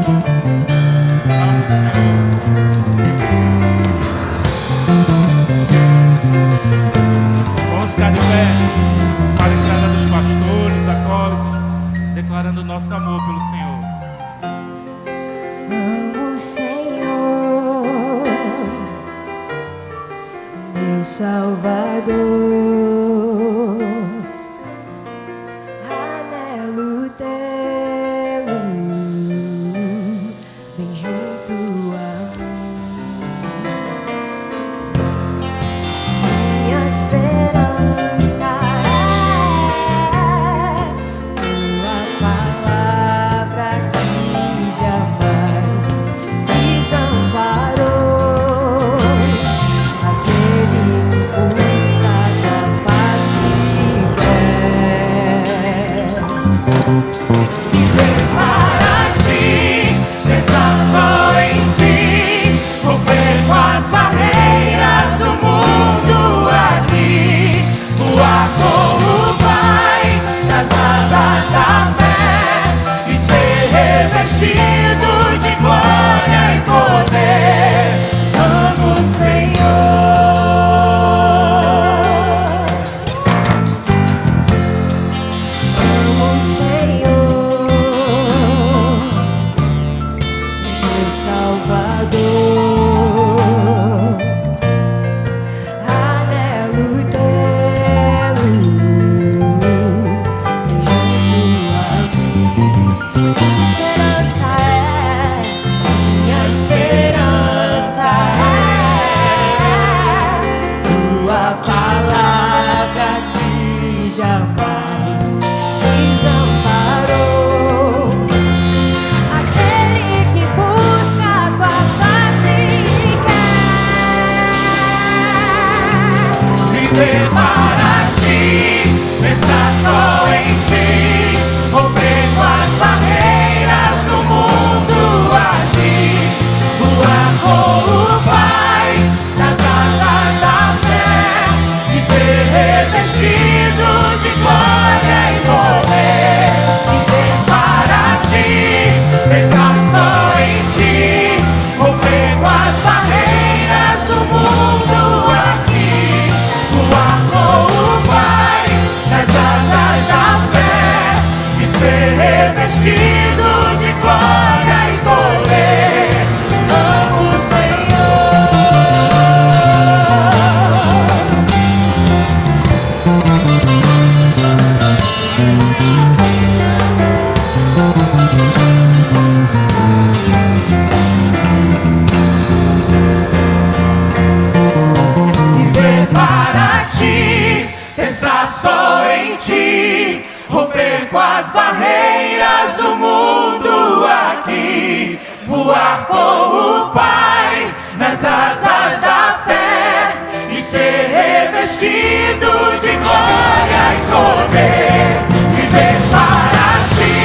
Vamos, Senhor. Vamos ficar de pé para a entrada dos pastores, acólitos, declarando o nosso amor pelo Senhor. Amo o Senhor, meu Salvador. Anelo tê-lo bem junto a mim. Minha esperança é tua palavra que jamais desamparou. Aquele que busca tua face quer viver para ti, pensar só em ti, romper com as barreiras do mundo aqui, voar como o Pai nas asas da fé e ser revestido de glória e poder. Amo o Senhor. Amo o Senhor, meu Salvador. Anelo tê-lo bem junto a mim. Minha esperança é tua palavra que jamais desamparou. Aquele que busca tua face quer viver para ti, pensar só em ti, romper com as barreiras do mundo aqui, voar com o Pai nas asas da fé e ser revestido de glória e poder. Viver para ti, pensar só em ti, romper com as barreiras do mundo aqui, voar com o Pai nas asas da fé e ser revestido de glória e poder. Amo o viver para ti, pensar só em ti, romper com as barreiras do mundo aqui, voar com o Pai nas asas da fé e ser revestido de glória e poder. Viver para ti,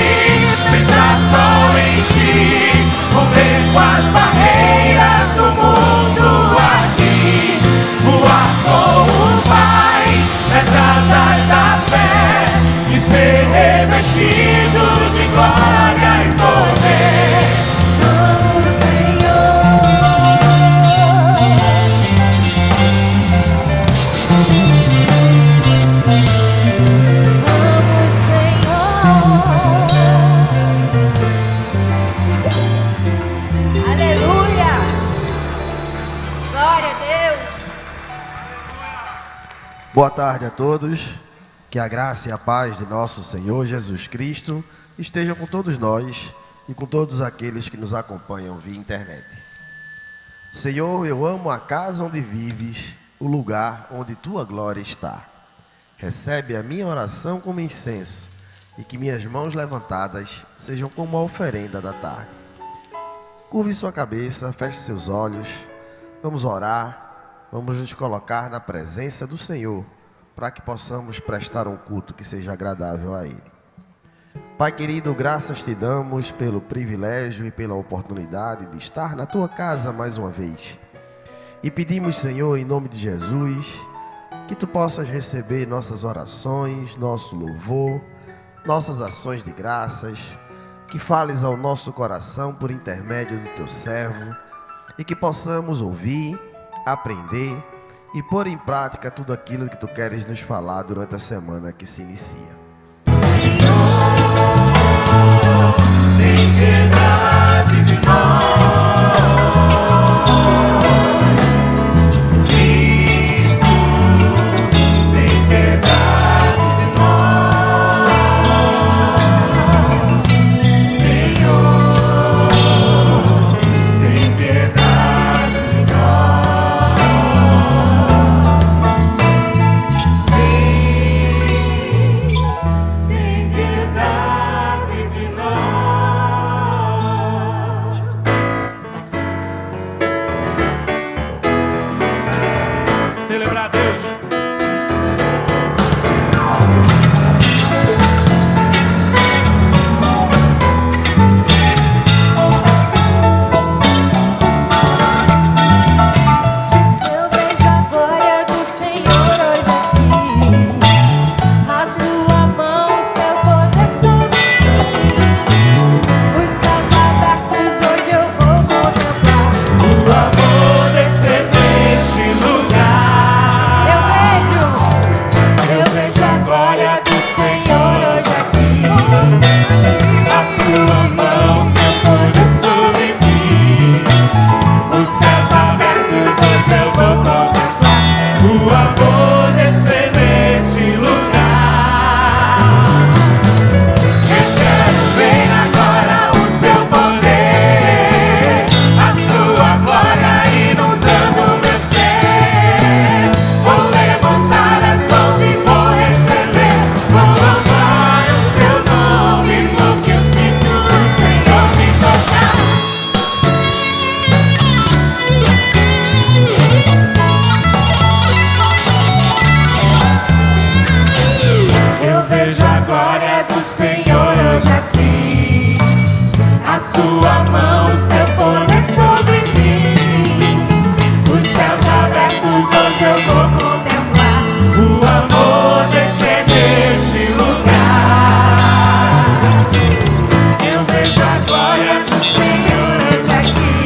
pensar só em ti, romper com as barreiras do mundo aqui, voar com o Pai nas asas da fé e ser revestido de glória e poder. Amo o Senhor. Amo o Senhor. Aleluia. Glória a Deus. Boa tarde a todos, que a graça e a paz de nosso Senhor Jesus Cristo estejam com todos nós e com todos aqueles que nos acompanham via internet. Senhor, eu amo a casa onde vives, o lugar onde tua glória está. Recebe a minha oração como incenso e que minhas mãos levantadas sejam como a oferenda da tarde. Curve sua cabeça, feche seus olhos, vamos orar. Vamos nos colocar na presença do Senhor, para que possamos prestar um culto que seja agradável a Ele. Pai querido, graças te damos pelo privilégio e pela oportunidade de estar na tua casa mais uma vez. E pedimos, Senhor, em nome de Jesus, que tu possas receber nossas orações, nosso louvor, nossas ações de graças, que fales ao nosso coração por intermédio do teu servo e que possamos ouvir, aprender e pôr em prática tudo aquilo que tu queres nos falar durante a semana que se inicia. Tem piedade de nós, Cristo, tem piedade de nós, Senhor, tem piedade de nós, sim, tem piedade de nós. Celebrar a Deus. Eu vejo a glória do Senhor hoje aqui, a sua mão, o seu poder sobre mim. Os céus abertos hoje eu vou contemplar. O amor descer neste lugar. Eu vejo a glória do Senhor hoje aqui, A sua mão, seu poder sobre mim. Os céus abertos hoje eu vou contemplar. O amor descer neste lugar. Eu quero ver agora o seu poder, a sua glória inundando meu ser. Vou levantar as mãos e vou receber. Vou louvar o seu nome, porque eu sinto o Senhor me tocar. Eu vejo a glória do Senhor hoje aqui, a sua mão, o seu poder sobre mim. Os céus abertos hoje eu vou contemplar. O amor descer neste lugar. Eu vejo a glória do Senhor hoje aqui,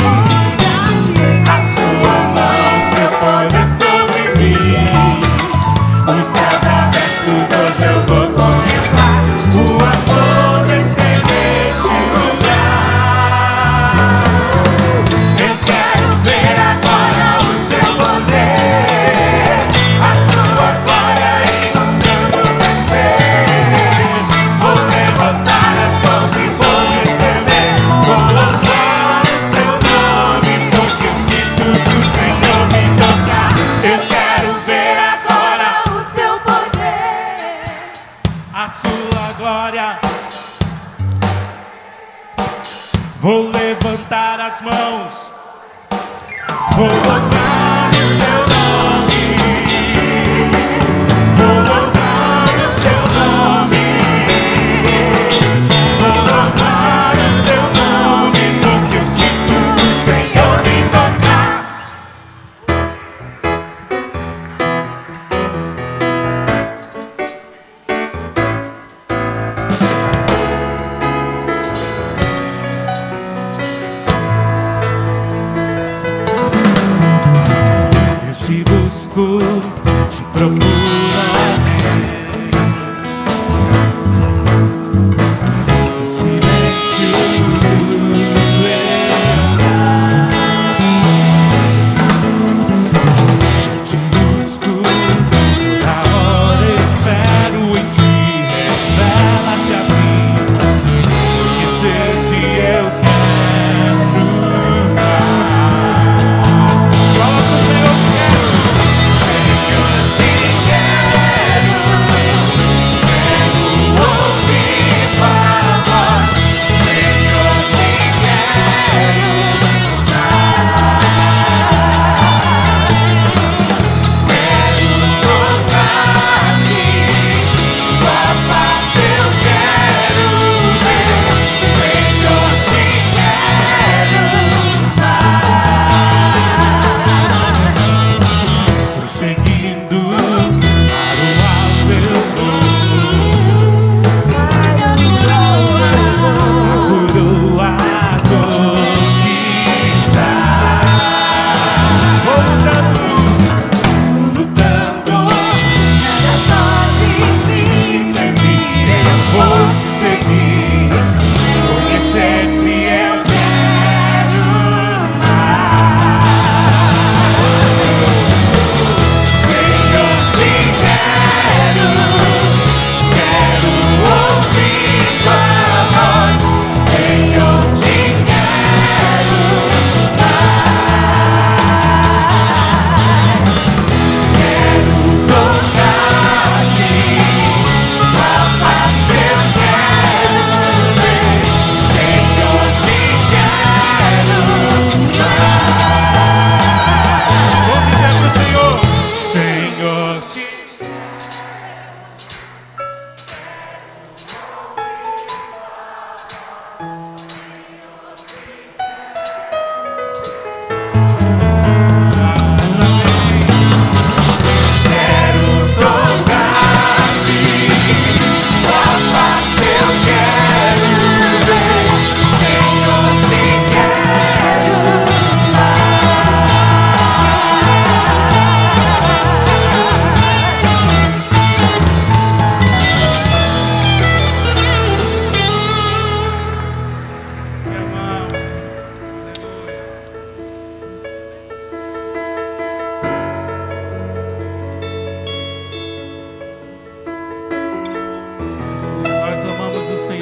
a sua mão, o seu poder sobre mim. Os céus abertos hoje eu vou contemplar. O amor descer neste lugar. Eu quero ver agora o seu poder, a sua glória inundando meu ser. Vou levantar as mãos e vou receber. Vou louvar o seu nome, porque eu sinto o Senhor me tocar. Eu quero ver agora o seu poder. A sua glória. Vou levantar as mãos. Vou louvar o seu nome. Vou louvar o seu nome. Vou louvar o seu nome, porque eu sinto o Senhor me tocar.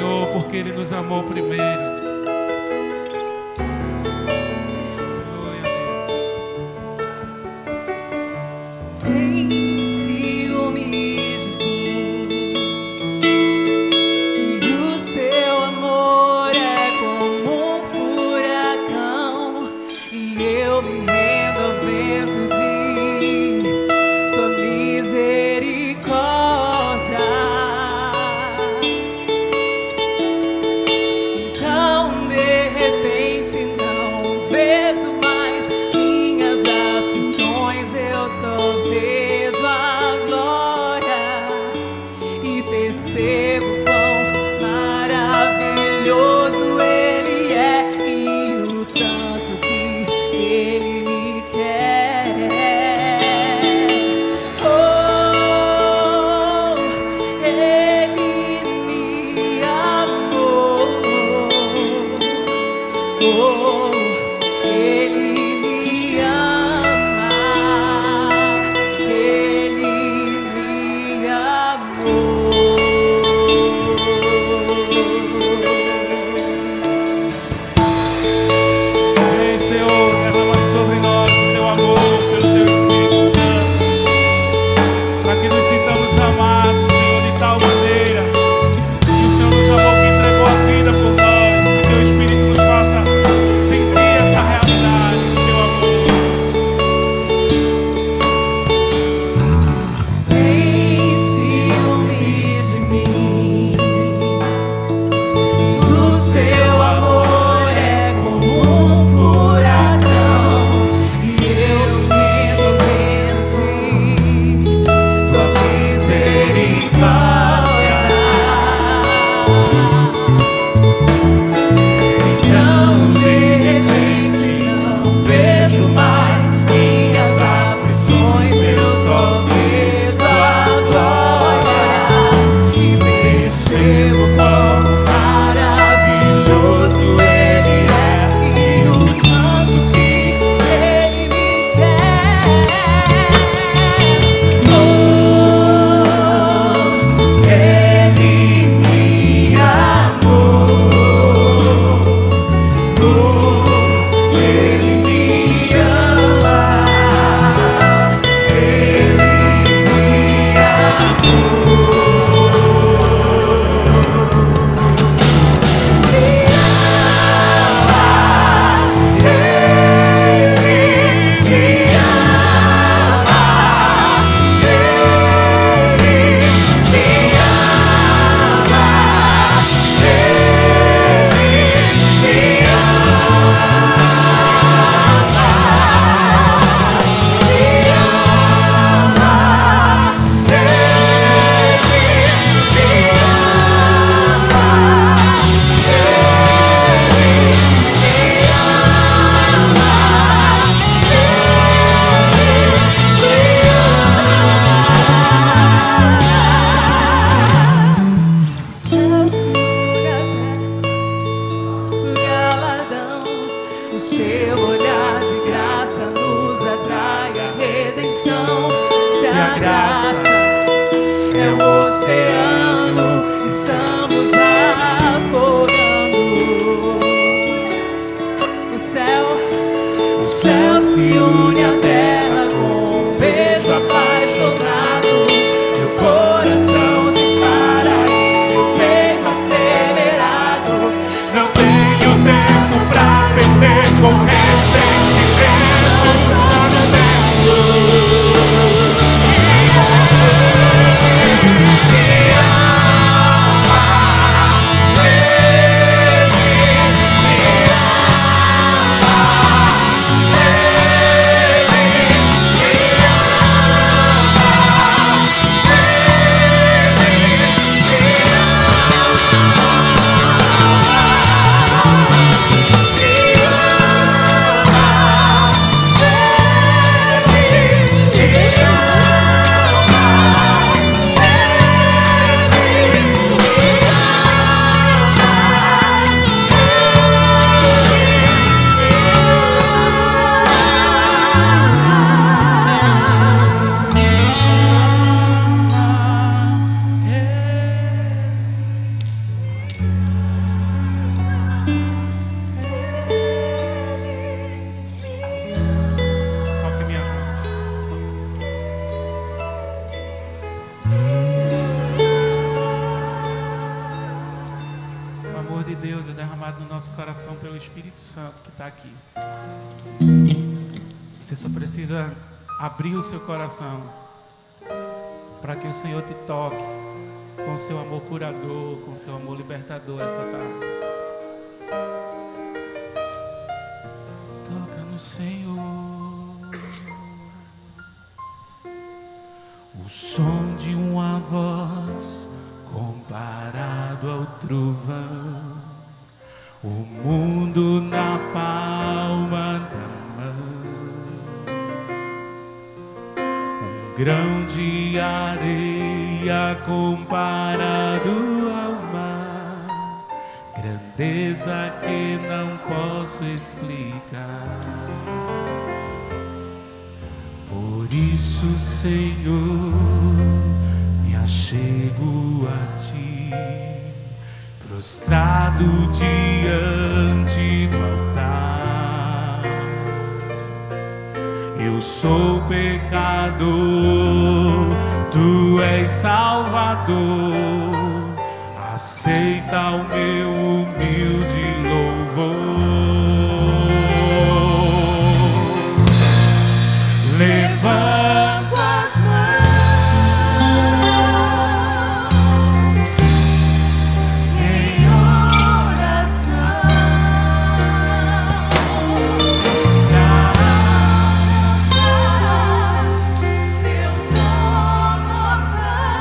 Senhor, porque Ele nos amou primeiro. Aleluia, Deus. Tem ciúmes de mim, e o seu amor é como um furacão, e eu me rendo ao vento de sua misericórdia. Então de repente não vejo mais minhas aflições, eu só vejo a glória e percebo quão maravilhoso Ele é e o tanto que Ele me quer. Oh, Ele me amou. Oh, Ele me ama. Ele me amou. Deus é derramado no nosso coração pelo Espírito Santo que está aqui. Você só precisa abrir o seu coração para que o Senhor te toque com seu amor curador, com seu amor libertador essa tarde. Toca no Senhor. O som de uma voz comparado ao trovão, o mundo na palma da mão, um grão de areia comparado ao mar, grandeza que não posso explicar. Por isso, Senhor, me achego a Ti, prostrado diante do altar. Eu sou pecador, Tu és Salvador, aceita o meu humilde louvor. Levanto as mãos em oração pra alcançar Teu trono, Pai.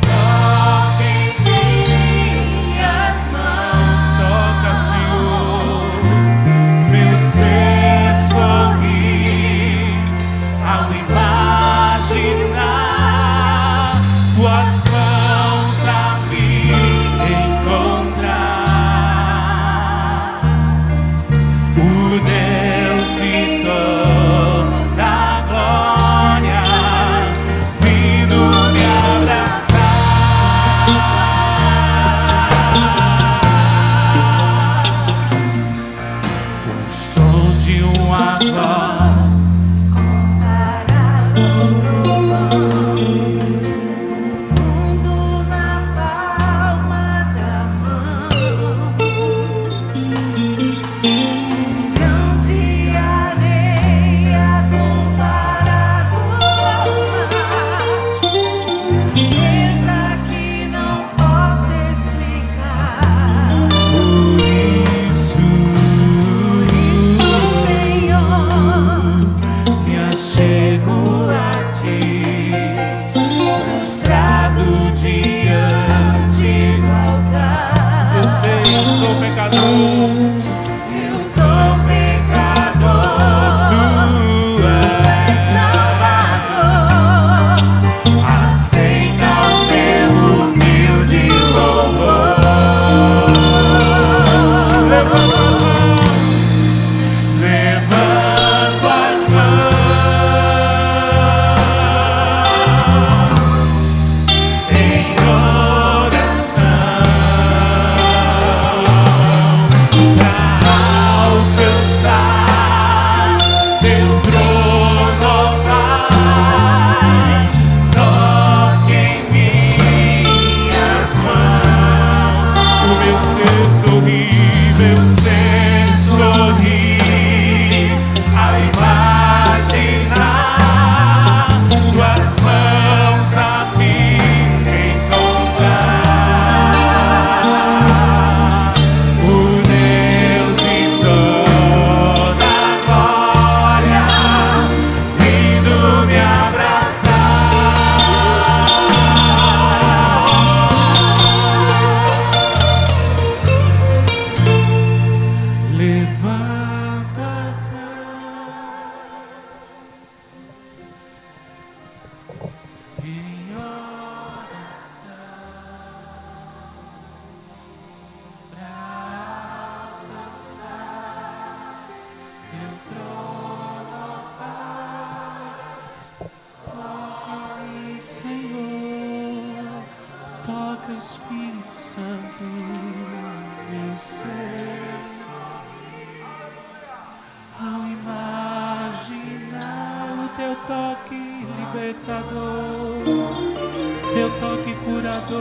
Toca em minhas mãos, toca, Senhor, meu ser sorri ao imaginar Tuas mãos a me encontrar. O Deus de toda glória vindo me abraçar. O som de uma voz comparado ao trovão, o mundo na palma da mão, um grão de areia comparado ao mar, grandeza que não posso explicar. Por isso, Senhor, me achego a Ti, prostrado diante do altar. Eu sei, eu sou pecador. Eu sou pecador. Tu és Salvador. Aceita o meu humilde louvor. Levanta as mãos. Levanto as mãos em oração pra alcançar Teu trono, Pai. Toque em minhas mãos, o meu ser sorri, meu ser sorri ao imaginar Tuas mãos a me encontrar. O Deus de toda glória vindo me abraçar. Levanta as mãos em oração pra alcançar Teu trono, Pai. Toca, Senhor, toca, Espírito Santo, meu ser sorri ao imaginar o Teu toque libertador, Teu toque curador.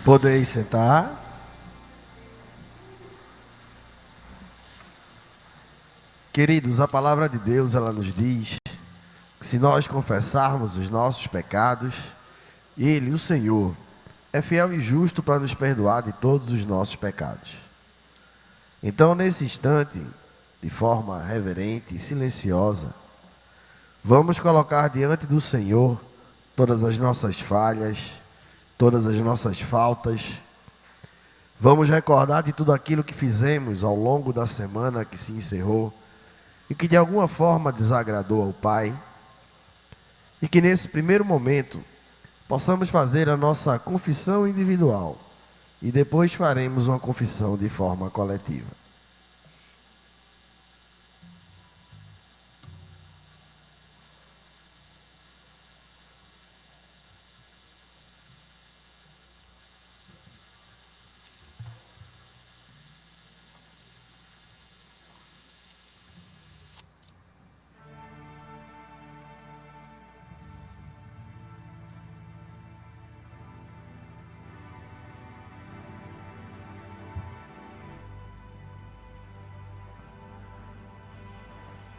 Podeis sentar. Queridos, a palavra de Deus, ela nos diz que se nós confessarmos os nossos pecados, Ele, o Senhor, é fiel e justo para nos perdoar de todos os nossos pecados. Então, nesse instante, de forma reverente e silenciosa, vamos colocar diante do Senhor todas as nossas falhas, todas as nossas faltas. Vamos recordar de tudo aquilo que fizemos ao longo da semana que se encerrou e que de alguma forma desagradou ao Pai. E que nesse primeiro momento possamos fazer a nossa confissão individual e depois faremos uma confissão de forma coletiva.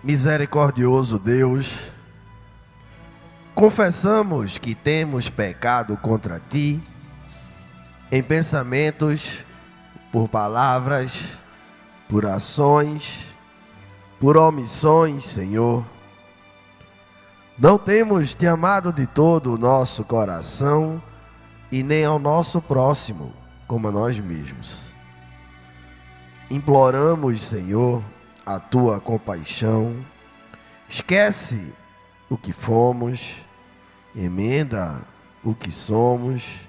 Misericordioso Deus, confessamos que temos pecado contra Ti, em pensamentos, por palavras, por ações, por omissões, Senhor. Não temos Te amado de todo o nosso coração e nem ao nosso próximo, como a nós mesmos. Imploramos, Senhor, a Tua compaixão. Esquece o que fomos, emenda o que somos,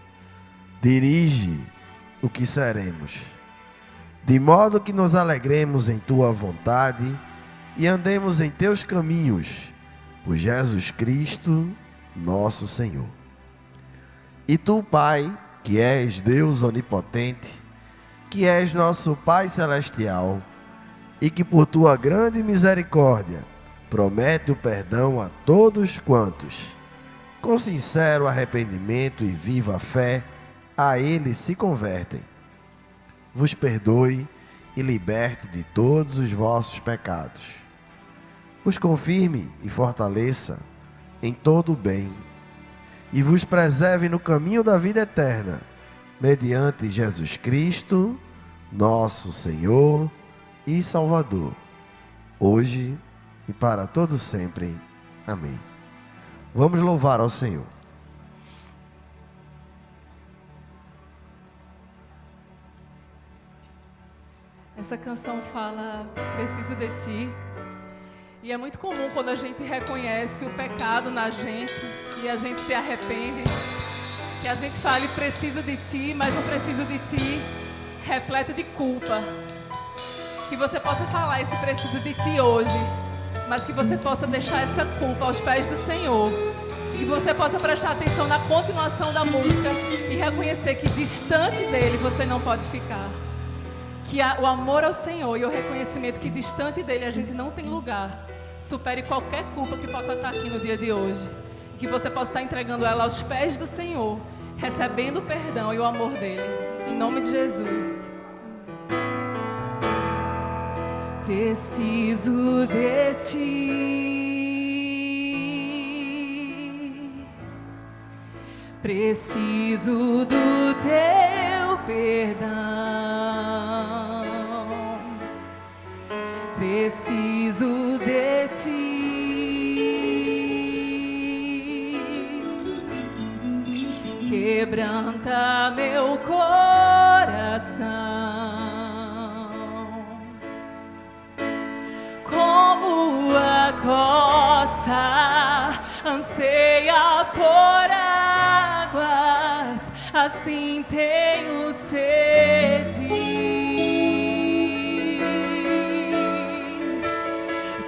dirige o que seremos, de modo que nos alegremos em Tua vontade e andemos em Teus caminhos, por Jesus Cristo, nosso Senhor. E Tu, Pai, que és Deus onipotente, que és nosso Pai celestial, e que por Tua grande misericórdia promete o perdão a todos quantos, com sincero arrependimento e viva fé, a Ele se convertem. Vos perdoe e liberte de todos os vossos pecados. Vos confirme e fortaleça em todo o bem, e vos preserve no caminho da vida eterna, mediante Jesus Cristo, nosso Senhor e Salvador, hoje e para todo sempre. Amém. Vamos louvar ao Senhor. Essa canção fala, preciso de Ti. E é muito comum quando a gente reconhece o pecado na gente e a gente se arrepende, que a gente fale, preciso de Ti, mas não preciso de Ti repleto de culpa. Que você possa falar esse preciso de Ti hoje, mas que você possa deixar essa culpa aos pés do Senhor. Que você possa prestar atenção na continuação da música e reconhecer que distante dEle você não pode ficar. Que o amor ao Senhor e o reconhecimento que distante dEle a gente não tem lugar, supere qualquer culpa que possa estar aqui no dia de hoje. Que você possa estar entregando ela aos pés do Senhor, recebendo o perdão e o amor dEle. Em nome de Jesus. Preciso de Ti, preciso do Teu perdão, preciso de Ti, quebranta meu coração. Como a costa anseia por águas, assim tenho sede.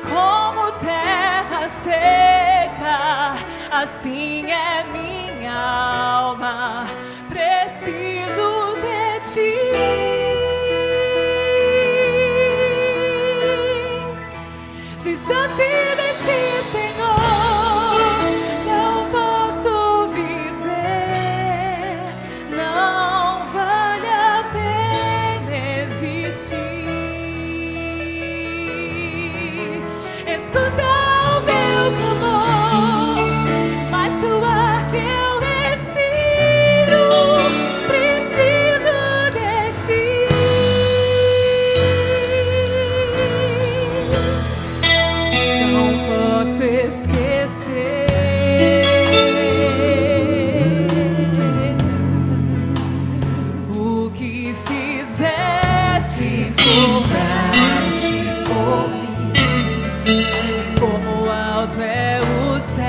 Como terra seca, assim é minha alma. Preciso de Ti. Distante de Ti, Senhor, não posso viver, não esquecer o que fizeste por mim, e como alto é o céu,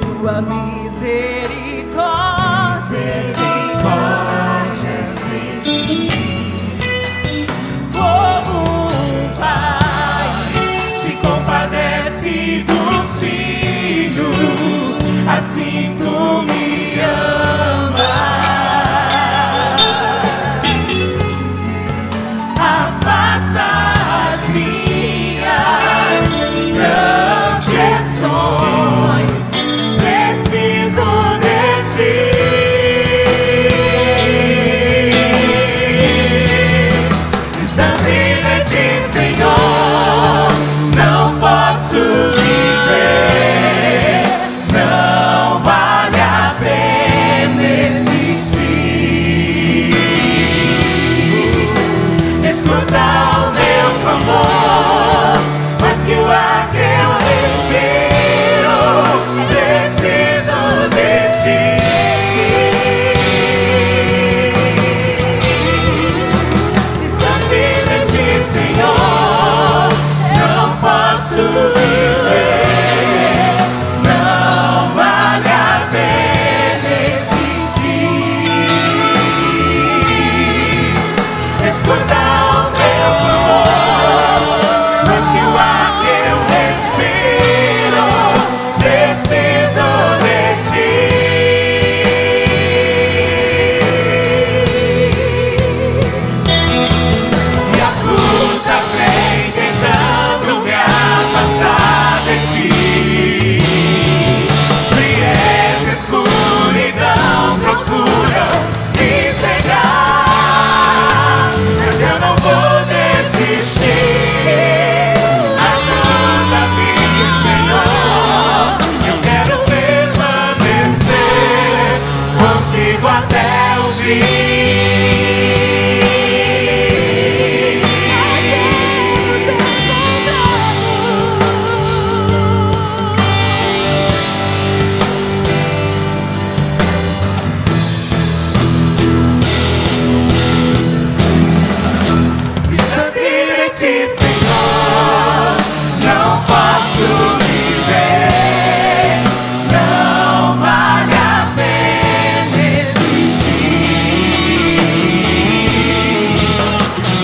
tua misericórdia sem fim. Como um pai se compadece dos filhos, assim tu me amas. Afasta as minhas transgressões, preciso de ti. Distante de ti, Senhor, não posso viver, não vale a pena existir. Escuta o meu clamor, mas que o ar que eu respiro, preciso de ti. Distante de ti, Senhor, não posso viver, não vale a pena existir. Escuta o meu clamor, mas que o ar que eu respiro, preciso de ti. E as lutas vêm tentando me afastar de ti. Frieza, escuridão procuram me cegar, mas eu não vou desistir. Ajuda-me, Senhor, eu quero permanecer contigo até o fim. Distante de ti, Senhor, não posso viver, não vale a pena existir.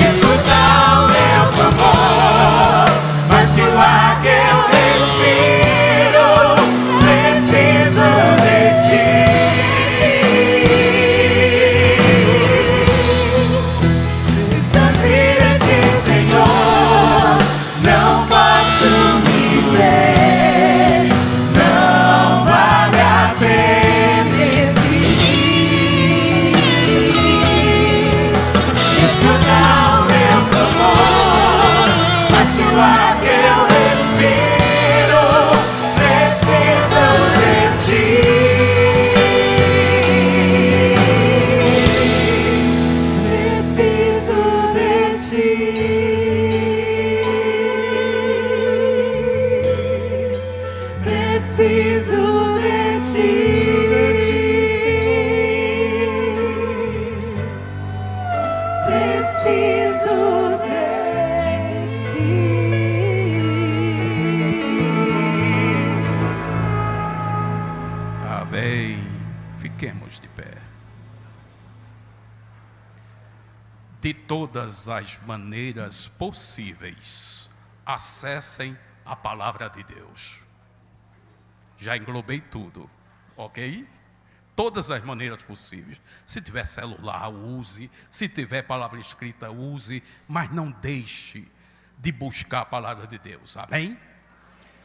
Escuta o meu clamor, mas que o ar que eu respiro, preciso de ti. Distante de ti, Senhor, não posso viver, não vale a pena existir. Escuta o meu clamor, mas que o ar que eu respiro, preciso de ti. Preciso de ti. Preciso de ti, preciso de ti. Amém. Fiquemos de pé. De todas as maneiras possíveis, acessem a palavra de Deus. Já englobei tudo, ok? Todas as maneiras possíveis. Se tiver celular, use. Se tiver palavra escrita, use. Mas não deixe de buscar a palavra de Deus, amém?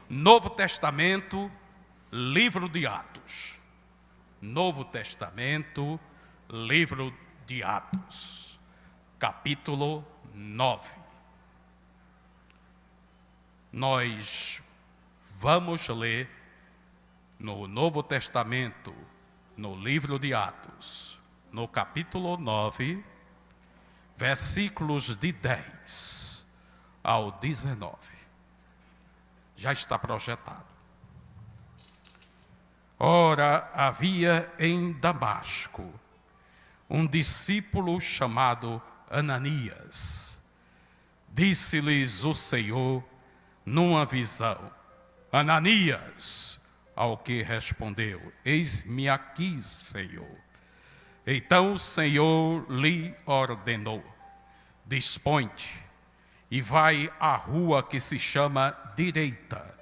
Novo Testamento, livro de Atos. Novo Testamento, livro de Atos, capítulo 9. Nós vamos ler no Novo Testamento, no livro de Atos, no capítulo 9, versículos de 10 ao 19. Já está projetado. Ora, havia em Damasco um discípulo chamado Ananias. Disse-lhes o Senhor numa visão: Ananias, ao que respondeu: eis-me aqui, Senhor. Então o Senhor lhe ordenou: dispõe-te e vai à rua que se chama Direita,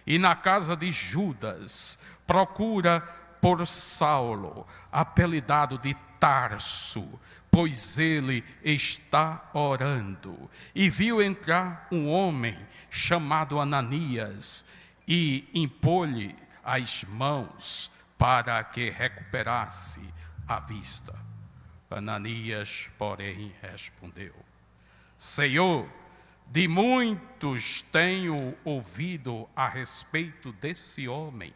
e na casa de Judas procura por Saulo, apelidado de Tarso, pois ele está orando. E viu entrar um homem chamado Ananias e impôs-lhe as mãos para que recuperasse a vista. Ananias, porém, respondeu: Senhor, de muitos tenho ouvido a respeito desse homem,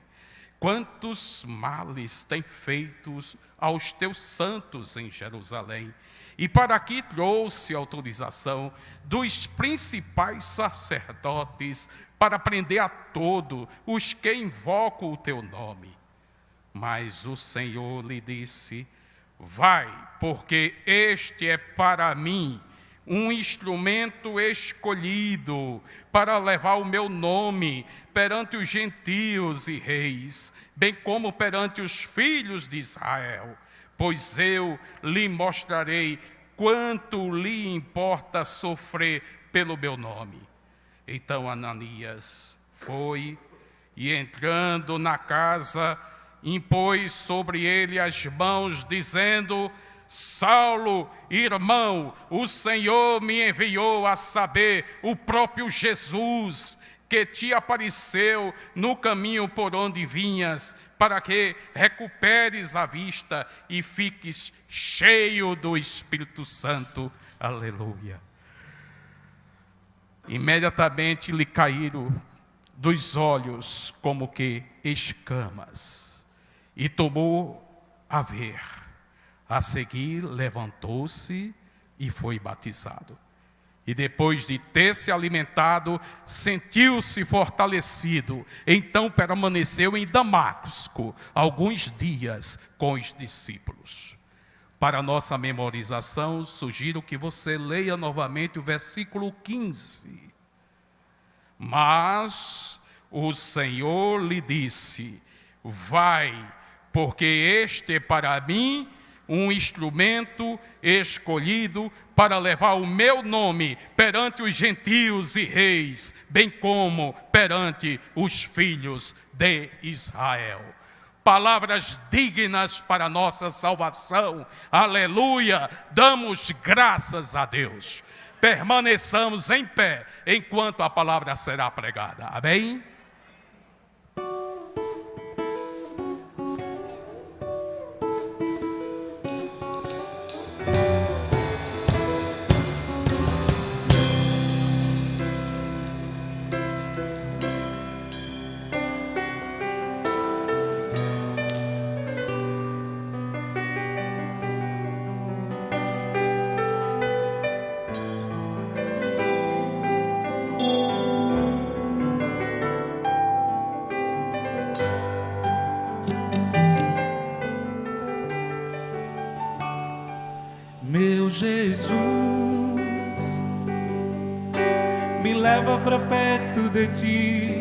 quantos males tem feito aos teus santos em Jerusalém, e para aqui trouxe autorização dos principais sacerdotes para prender a todos os que invocam o teu nome. Mas o Senhor lhe disse: vai, porque este é para mim um instrumento escolhido para levar o meu nome perante os gentios e reis, bem como perante os filhos de Israel, pois eu lhe mostrarei quanto lhe importa sofrer pelo meu nome. Então Ananias foi e, entrando na casa, impôs sobre ele as mãos, dizendo: Saulo, irmão, o Senhor me enviou a saber, o próprio Jesus, que te apareceu no caminho por onde vinhas, para que recuperes a vista e fiques cheio do Espírito Santo. Aleluia. Imediatamente lhe caíram dos olhos como que escamas, e tomou a ver. A seguir, levantou-se e foi batizado. E depois de ter se alimentado, sentiu-se fortalecido. Então permaneceu em Damasco alguns dias com os discípulos. Para nossa memorização, sugiro que você leia novamente o versículo 15. Mas o Senhor lhe disse: vai, porque este é para mim um instrumento escolhido para levar o meu nome perante os gentios e reis, bem como perante os filhos de Israel. Palavras dignas para nossa salvação. Aleluia! Damos graças a Deus. Permaneçamos em pé enquanto a palavra será pregada. Amém? Meu Jesus, me leva para perto de ti,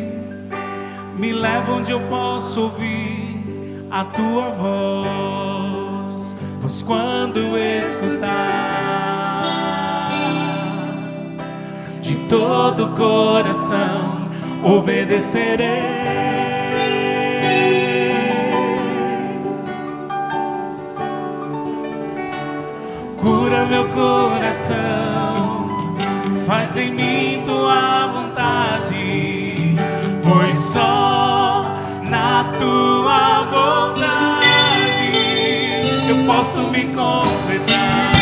me leva onde eu posso ouvir a tua voz, pois quando eu escutar, de todo o coração obedecerei. Cura meu coração, faz em mim tua vontade, pois só na tua vontade eu posso me completar.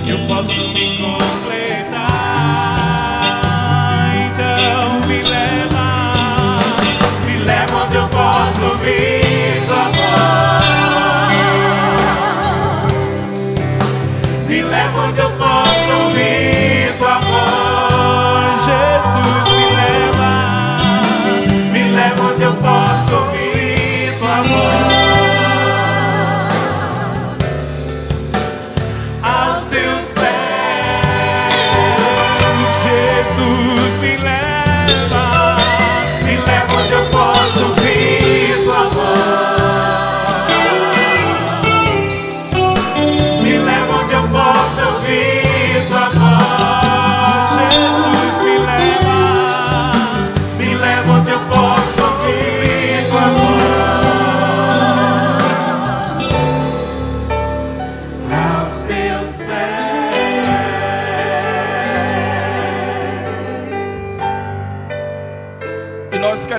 Eu posso me completar. Então me leva onde eu posso ouvir tua voz.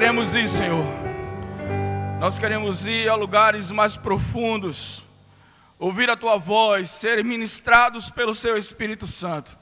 queremos ir, Senhor. Nós queremos ir a lugares mais profundos, ouvir a Tua voz, ser ministrados pelo Seu Espírito Santo.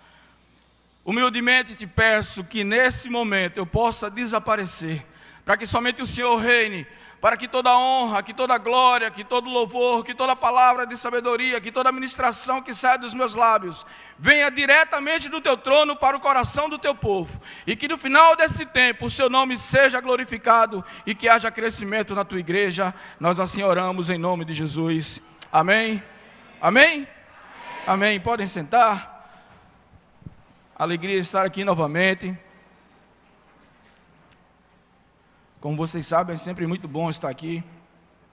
Humildemente te peço que nesse momento eu possa desaparecer, para que somente o Senhor reine, para que toda honra, que toda glória, que todo louvor, que toda palavra de sabedoria, que toda ministração que sai dos meus lábios, venha diretamente do Teu trono para o coração do Teu povo, e que no final desse tempo o Seu nome seja glorificado, e que haja crescimento na Tua igreja. Nós assim oramos em nome de Jesus, amém? Amém? Amém, podem sentar. Alegria estar aqui novamente. Como vocês sabem, é sempre muito bom estar aqui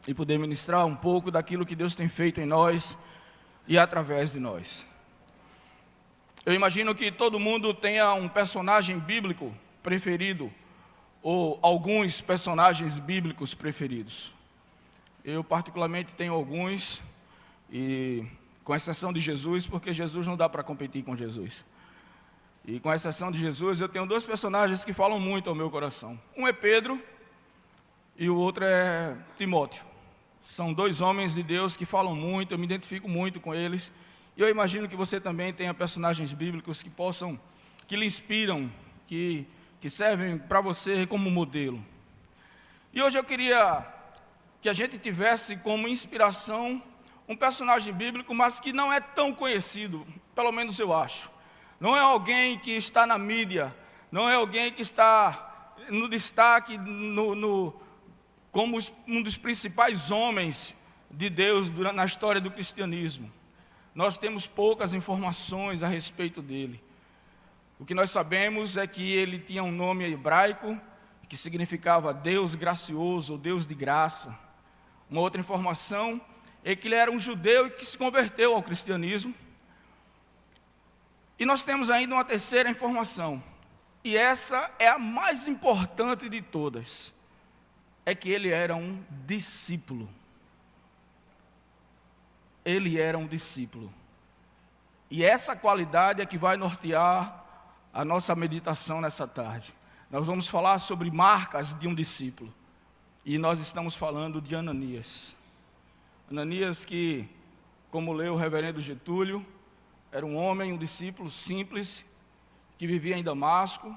e poder ministrar um pouco daquilo que Deus tem feito em nós e através de nós. Eu imagino que todo mundo tenha um personagem bíblico preferido, ou alguns personagens bíblicos preferidos. Eu particularmente tenho alguns, e com exceção de Jesus, porque Jesus não dá para competir com Jesus. E com exceção de Jesus, eu tenho dois personagens que falam muito ao meu coração. Um é Pedro e o outro é Timóteo. São dois homens de Deus que falam muito, eu me identifico muito com eles. E eu imagino que você também tenha personagens bíblicos que lhe inspiram, que servem para você como modelo. E hoje eu queria que a gente tivesse como inspiração um personagem bíblico, mas que não é tão conhecido, pelo menos eu acho. Não é alguém que está na mídia, não é alguém que está no destaque, como um dos principais homens de Deus na história do cristianismo. Nós temos poucas informações a respeito dele. O que nós sabemos é que ele tinha um nome hebraico, que significava Deus gracioso, ou Deus de graça. Uma outra informação é que ele era um judeu e que se converteu ao cristianismo. E nós temos ainda uma terceira informação, e essa é a mais importante de todas, é que ele era um discípulo. Ele era um discípulo. E essa qualidade é que vai nortear a nossa meditação nessa tarde. Nós vamos falar sobre marcas de um discípulo, e nós estamos falando de Ananias. Ananias que, como leu o reverendo Getúlio, era um homem, um discípulo simples, que vivia em Damasco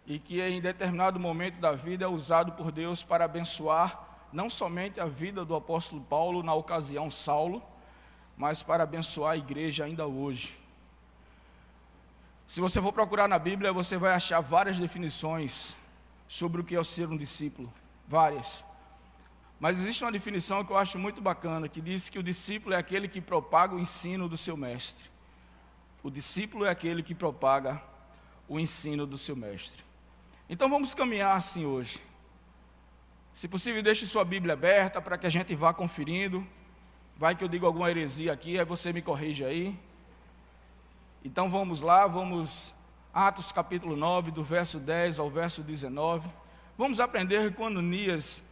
e que em determinado momento da vida é usado por Deus para abençoar não somente a vida do apóstolo Paulo, na ocasião Saulo, mas para abençoar a igreja ainda hoje. Se você for procurar na Bíblia, você vai achar várias definições sobre o que é ser um discípulo, várias. Mas existe uma definição que eu acho muito bacana, que diz que o discípulo é aquele que propaga o ensino do seu mestre. O discípulo é aquele que propaga o ensino do seu mestre. Então vamos caminhar assim hoje. Se possível, deixe sua Bíblia aberta para que a gente vá conferindo. Vai que eu digo alguma heresia aqui, aí você me corrige aí. Então vamos lá, vamos Atos capítulo 9, do verso 10 ao verso 19. Vamos aprender com Ananias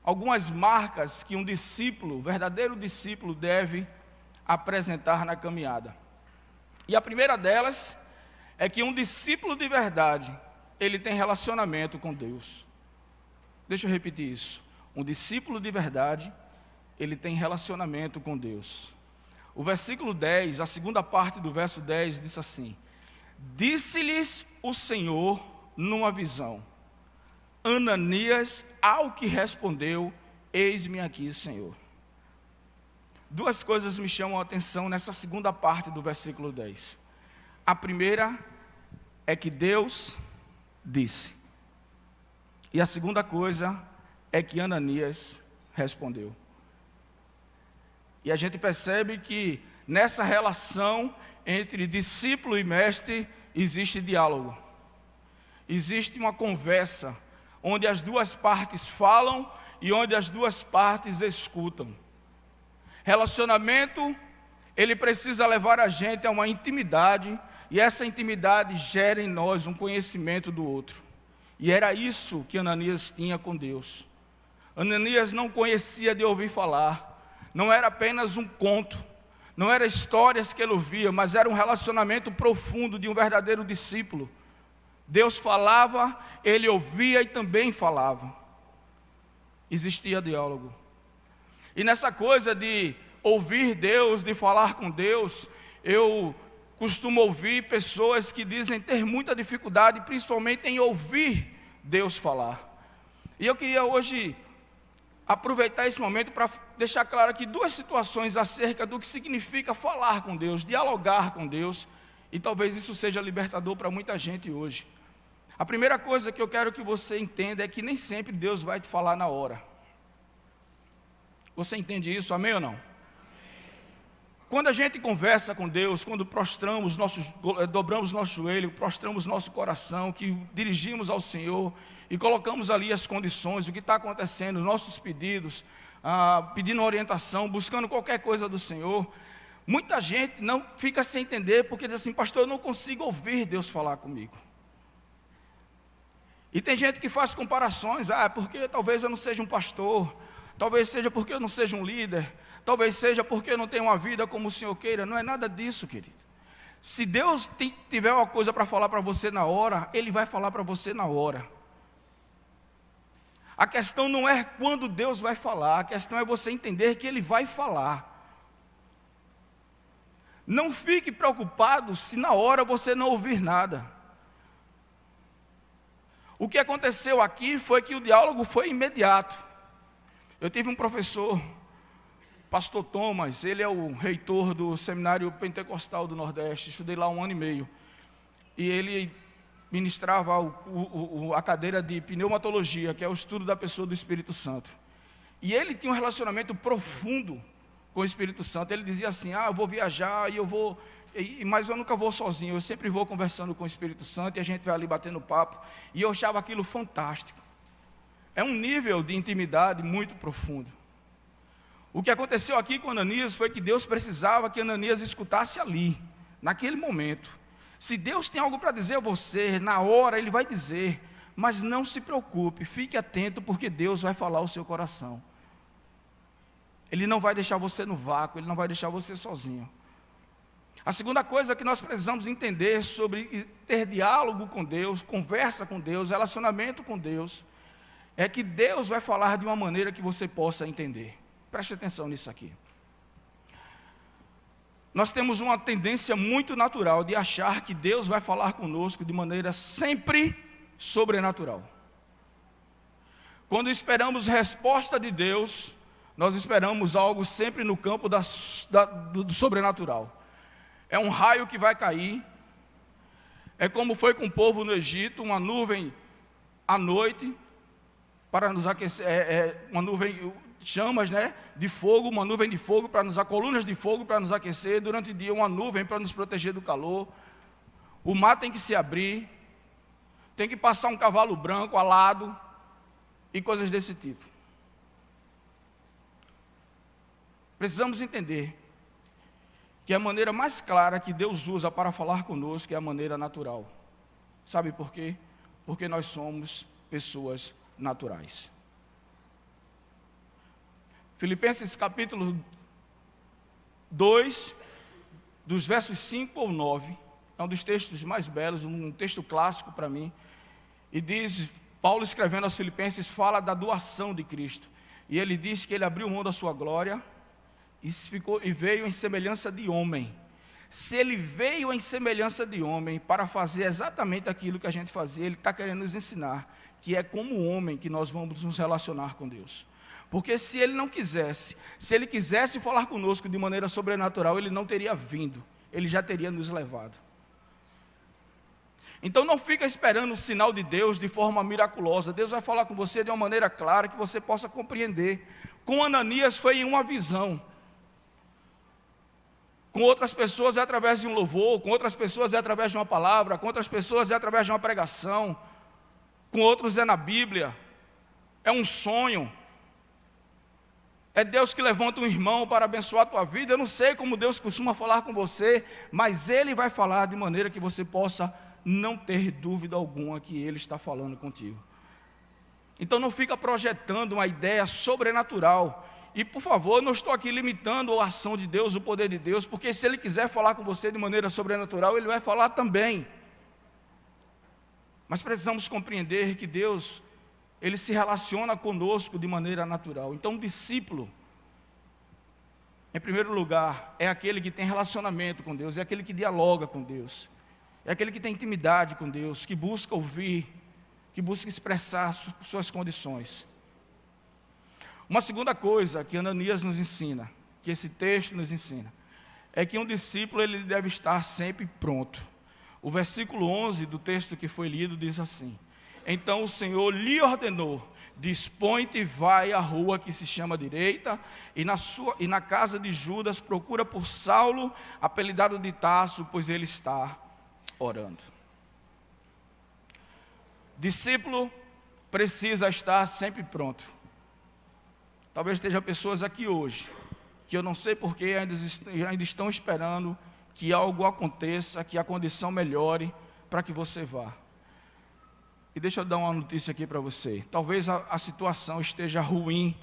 algumas marcas que um discípulo, verdadeiro discípulo, deve apresentar na caminhada. E a primeira delas é que um discípulo de verdade, ele tem relacionamento com Deus. Deixa eu repetir isso. Um discípulo de verdade, ele tem relacionamento com Deus. O versículo 10, a segunda parte do verso 10 diz assim: disse-lhes o Senhor numa visão, Ananias, ao que respondeu, eis-me aqui, Senhor. Duas coisas me chamam a atenção nessa segunda parte do versículo 10. A primeira é que Deus disse. E a segunda coisa é que Ananias respondeu. E a gente percebe que nessa relação entre discípulo e mestre existe diálogo. Existe uma conversa onde as duas partes falam e onde as duas partes escutam. Relacionamento, ele precisa levar a gente a uma intimidade, e essa intimidade gera em nós um conhecimento do outro. E era isso que Ananias tinha com Deus. Ananias não conhecia de ouvir falar, não era apenas um conto, não eram histórias que ele ouvia, mas era um relacionamento profundo de um verdadeiro discípulo. Deus falava, ele ouvia e também falava. Existia diálogo. E nessa coisa de ouvir Deus, de falar com Deus, eu costumo ouvir pessoas que dizem ter muita dificuldade, principalmente em ouvir Deus falar. E eu queria hoje aproveitar esse momento para deixar claro aqui duas situações acerca do que significa falar com Deus, dialogar com Deus, e talvez isso seja libertador para muita gente hoje. A primeira coisa que eu quero que você entenda é que nem sempre Deus vai te falar na hora. Você entende isso, amém ou não? Quando a gente conversa com Deus, quando dobramos nosso joelho, prostramos nosso coração, que dirigimos ao Senhor e colocamos ali as condições, o que está acontecendo, nossos pedidos, pedindo orientação, buscando qualquer coisa do Senhor, muita gente não fica sem entender, porque diz assim: pastor, eu não consigo ouvir Deus falar comigo. E tem gente que faz comparações, porque talvez eu não seja um pastor, talvez seja porque eu não seja um líder, talvez seja porque eu não tenho uma vida como o Senhor queira. Não é nada disso, querido. Se Deus tiver uma coisa para falar para você na hora, Ele vai falar para você na hora. A questão não é quando Deus vai falar, a questão é você entender que Ele vai falar. Não fique preocupado se na hora você não ouvir nada. O que aconteceu aqui foi que o diálogo foi imediato. Eu tive um professor, pastor Thomas, ele é o reitor do Seminário Pentecostal do Nordeste, estudei lá 1 ano e meio, e ele ministrava a cadeira de pneumatologia, que é o estudo da pessoa do Espírito Santo, e ele tinha um relacionamento profundo com o Espírito Santo. Ele dizia assim: eu vou viajar, mas eu nunca vou sozinho, eu sempre vou conversando com o Espírito Santo, e a gente vai ali batendo papo, e eu achava aquilo fantástico. É um nível de intimidade muito profundo. O que aconteceu aqui com Ananias foi que Deus precisava que Ananias escutasse ali, naquele momento. Se Deus tem algo para dizer a você, na hora Ele vai dizer, mas não se preocupe, fique atento, porque Deus vai falar ao seu coração. Ele não vai deixar você no vácuo, Ele não vai deixar você sozinho. A segunda coisa que nós precisamos entender sobre ter diálogo com Deus, conversa com Deus, relacionamento com Deus, é que Deus vai falar de uma maneira que você possa entender. Preste atenção nisso aqui. Nós temos uma tendência muito natural de achar que Deus vai falar conosco de maneira sempre sobrenatural. Quando esperamos resposta de Deus, nós esperamos algo sempre no campo do sobrenatural. É um raio que vai cair. É como foi com o povo no Egito, uma nuvem à noite para nos aquecer, uma nuvem, chamas, de fogo, uma nuvem de fogo colunas de fogo para nos aquecer, durante o dia uma nuvem para nos proteger do calor. O mar tem que se abrir, tem que passar um cavalo branco alado e coisas desse tipo. Precisamos entender que a maneira mais clara que Deus usa para falar conosco é a maneira natural. Sabe por quê? Porque nós somos pessoas naturais. Filipenses capítulo 2, dos versos 5 ao 9, é um dos textos mais belos, um texto clássico para mim, e diz, Paulo escrevendo aos Filipenses, fala da doação de Cristo, e ele diz que ele abriu mão da sua glória, e veio em semelhança de homem. Se ele veio em semelhança de homem para fazer exatamente aquilo que a gente fazia, ele está querendo nos ensinar que é como homem que nós vamos nos relacionar com Deus. Porque se ele não quisesse, se ele quisesse falar conosco de maneira sobrenatural, ele não teria vindo, ele já teria nos levado. Então não fica esperando o sinal de Deus de forma miraculosa. Deus vai falar com você de uma maneira clara que você possa compreender. Com Ananias foi em uma visão. Com outras pessoas é através de um louvor, com outras pessoas é através de uma palavra, com outras pessoas é através de uma pregação, com outros é na Bíblia, é um sonho. É Deus que levanta um irmão para abençoar a tua vida. Eu não sei como Deus costuma falar com você, mas Ele vai falar de maneira que você possa não ter dúvida alguma que Ele está falando contigo. Então não fica projetando uma ideia sobrenatural. E por favor, eu não estou aqui limitando a ação de Deus, o poder de Deus, porque se Ele quiser falar com você de maneira sobrenatural, Ele vai falar também. Mas precisamos compreender que Deus, Ele se relaciona conosco de maneira natural. Então, o discípulo, em primeiro lugar, é aquele que tem relacionamento com Deus, é aquele que dialoga com Deus, é aquele que tem intimidade com Deus, que busca ouvir, que busca expressar suas condições. Uma segunda coisa que Ananias nos ensina, que esse texto nos ensina, é que um discípulo ele deve estar sempre pronto. O versículo 11 do texto que foi lido diz assim: então o Senhor lhe ordenou, dispõe-te e vai à rua que se chama Direita, e na casa de Judas procura por Saulo, apelidado de Tarso, pois ele está orando. Discípulo precisa estar sempre pronto. Talvez esteja pessoas aqui hoje, que eu não sei porquê ainda estão esperando que algo aconteça, que a condição melhore para que você vá. E deixa eu dar uma notícia aqui para você. Talvez a situação esteja ruim,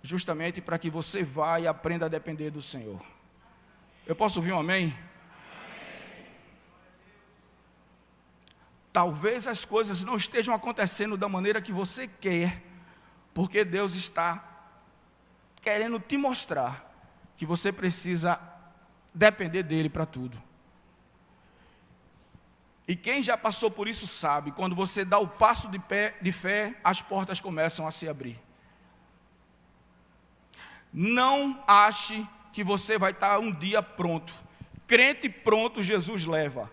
justamente para que você vá e aprenda a depender do Senhor. Eu posso ouvir um amém? Talvez as coisas não estejam acontecendo da maneira que você quer, porque Deus está querendo te mostrar que você precisa depender dEle para tudo. E quem já passou por isso sabe, quando você dá o passo de fé, as portas começam a se abrir. Não ache que você vai estar um dia pronto. Crente pronto, Jesus leva.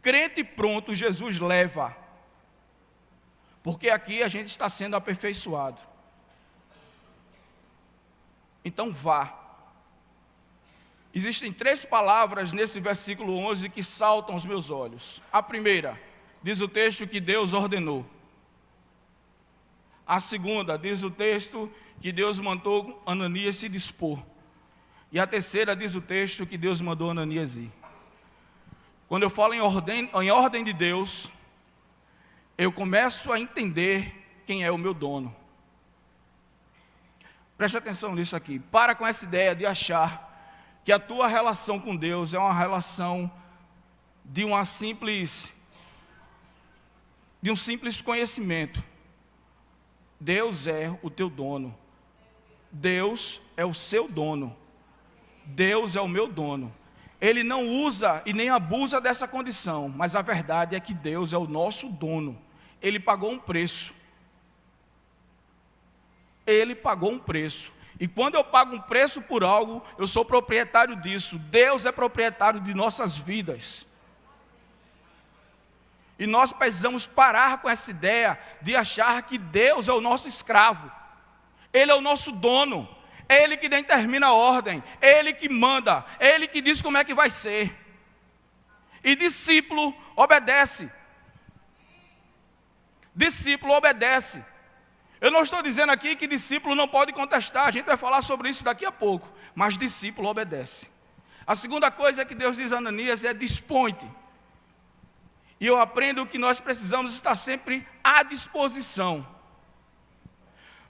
Crente pronto, Jesus leva. Porque aqui a gente está sendo aperfeiçoado. Então vá. Existem 3 palavras nesse versículo 11 que saltam aos meus olhos. A primeira, diz o texto que Deus ordenou. A segunda, diz o texto que Deus mandou Ananias se dispor. E a terceira, diz o texto que Deus mandou Ananias ir. Quando eu falo em ordem de Deus, eu começo a entender quem é o meu dono. Preste atenção nisso aqui. Para com essa ideia de achar que a tua relação com Deus é uma relação de um simples conhecimento. Deus é o teu dono. Deus é o seu dono. Deus é o meu dono. Ele não usa e nem abusa dessa condição, mas a verdade é que Deus é o nosso dono. Ele pagou um preço. Ele pagou um preço. E quando eu pago um preço por algo, eu sou proprietário disso. Deus é proprietário de nossas vidas. E nós precisamos parar com essa ideia de achar que Deus é o nosso escravo. Ele é o nosso dono. É Ele que determina a ordem. É Ele que manda. É Ele que diz como é que vai ser. E discípulo obedece. Discípulo obedece. Eu não estou dizendo aqui que discípulo não pode contestar, a gente vai falar sobre isso daqui a pouco, mas discípulo obedece. A segunda coisa que Deus diz a Ananias é dispõe-te. E eu aprendo que nós precisamos estar sempre à disposição.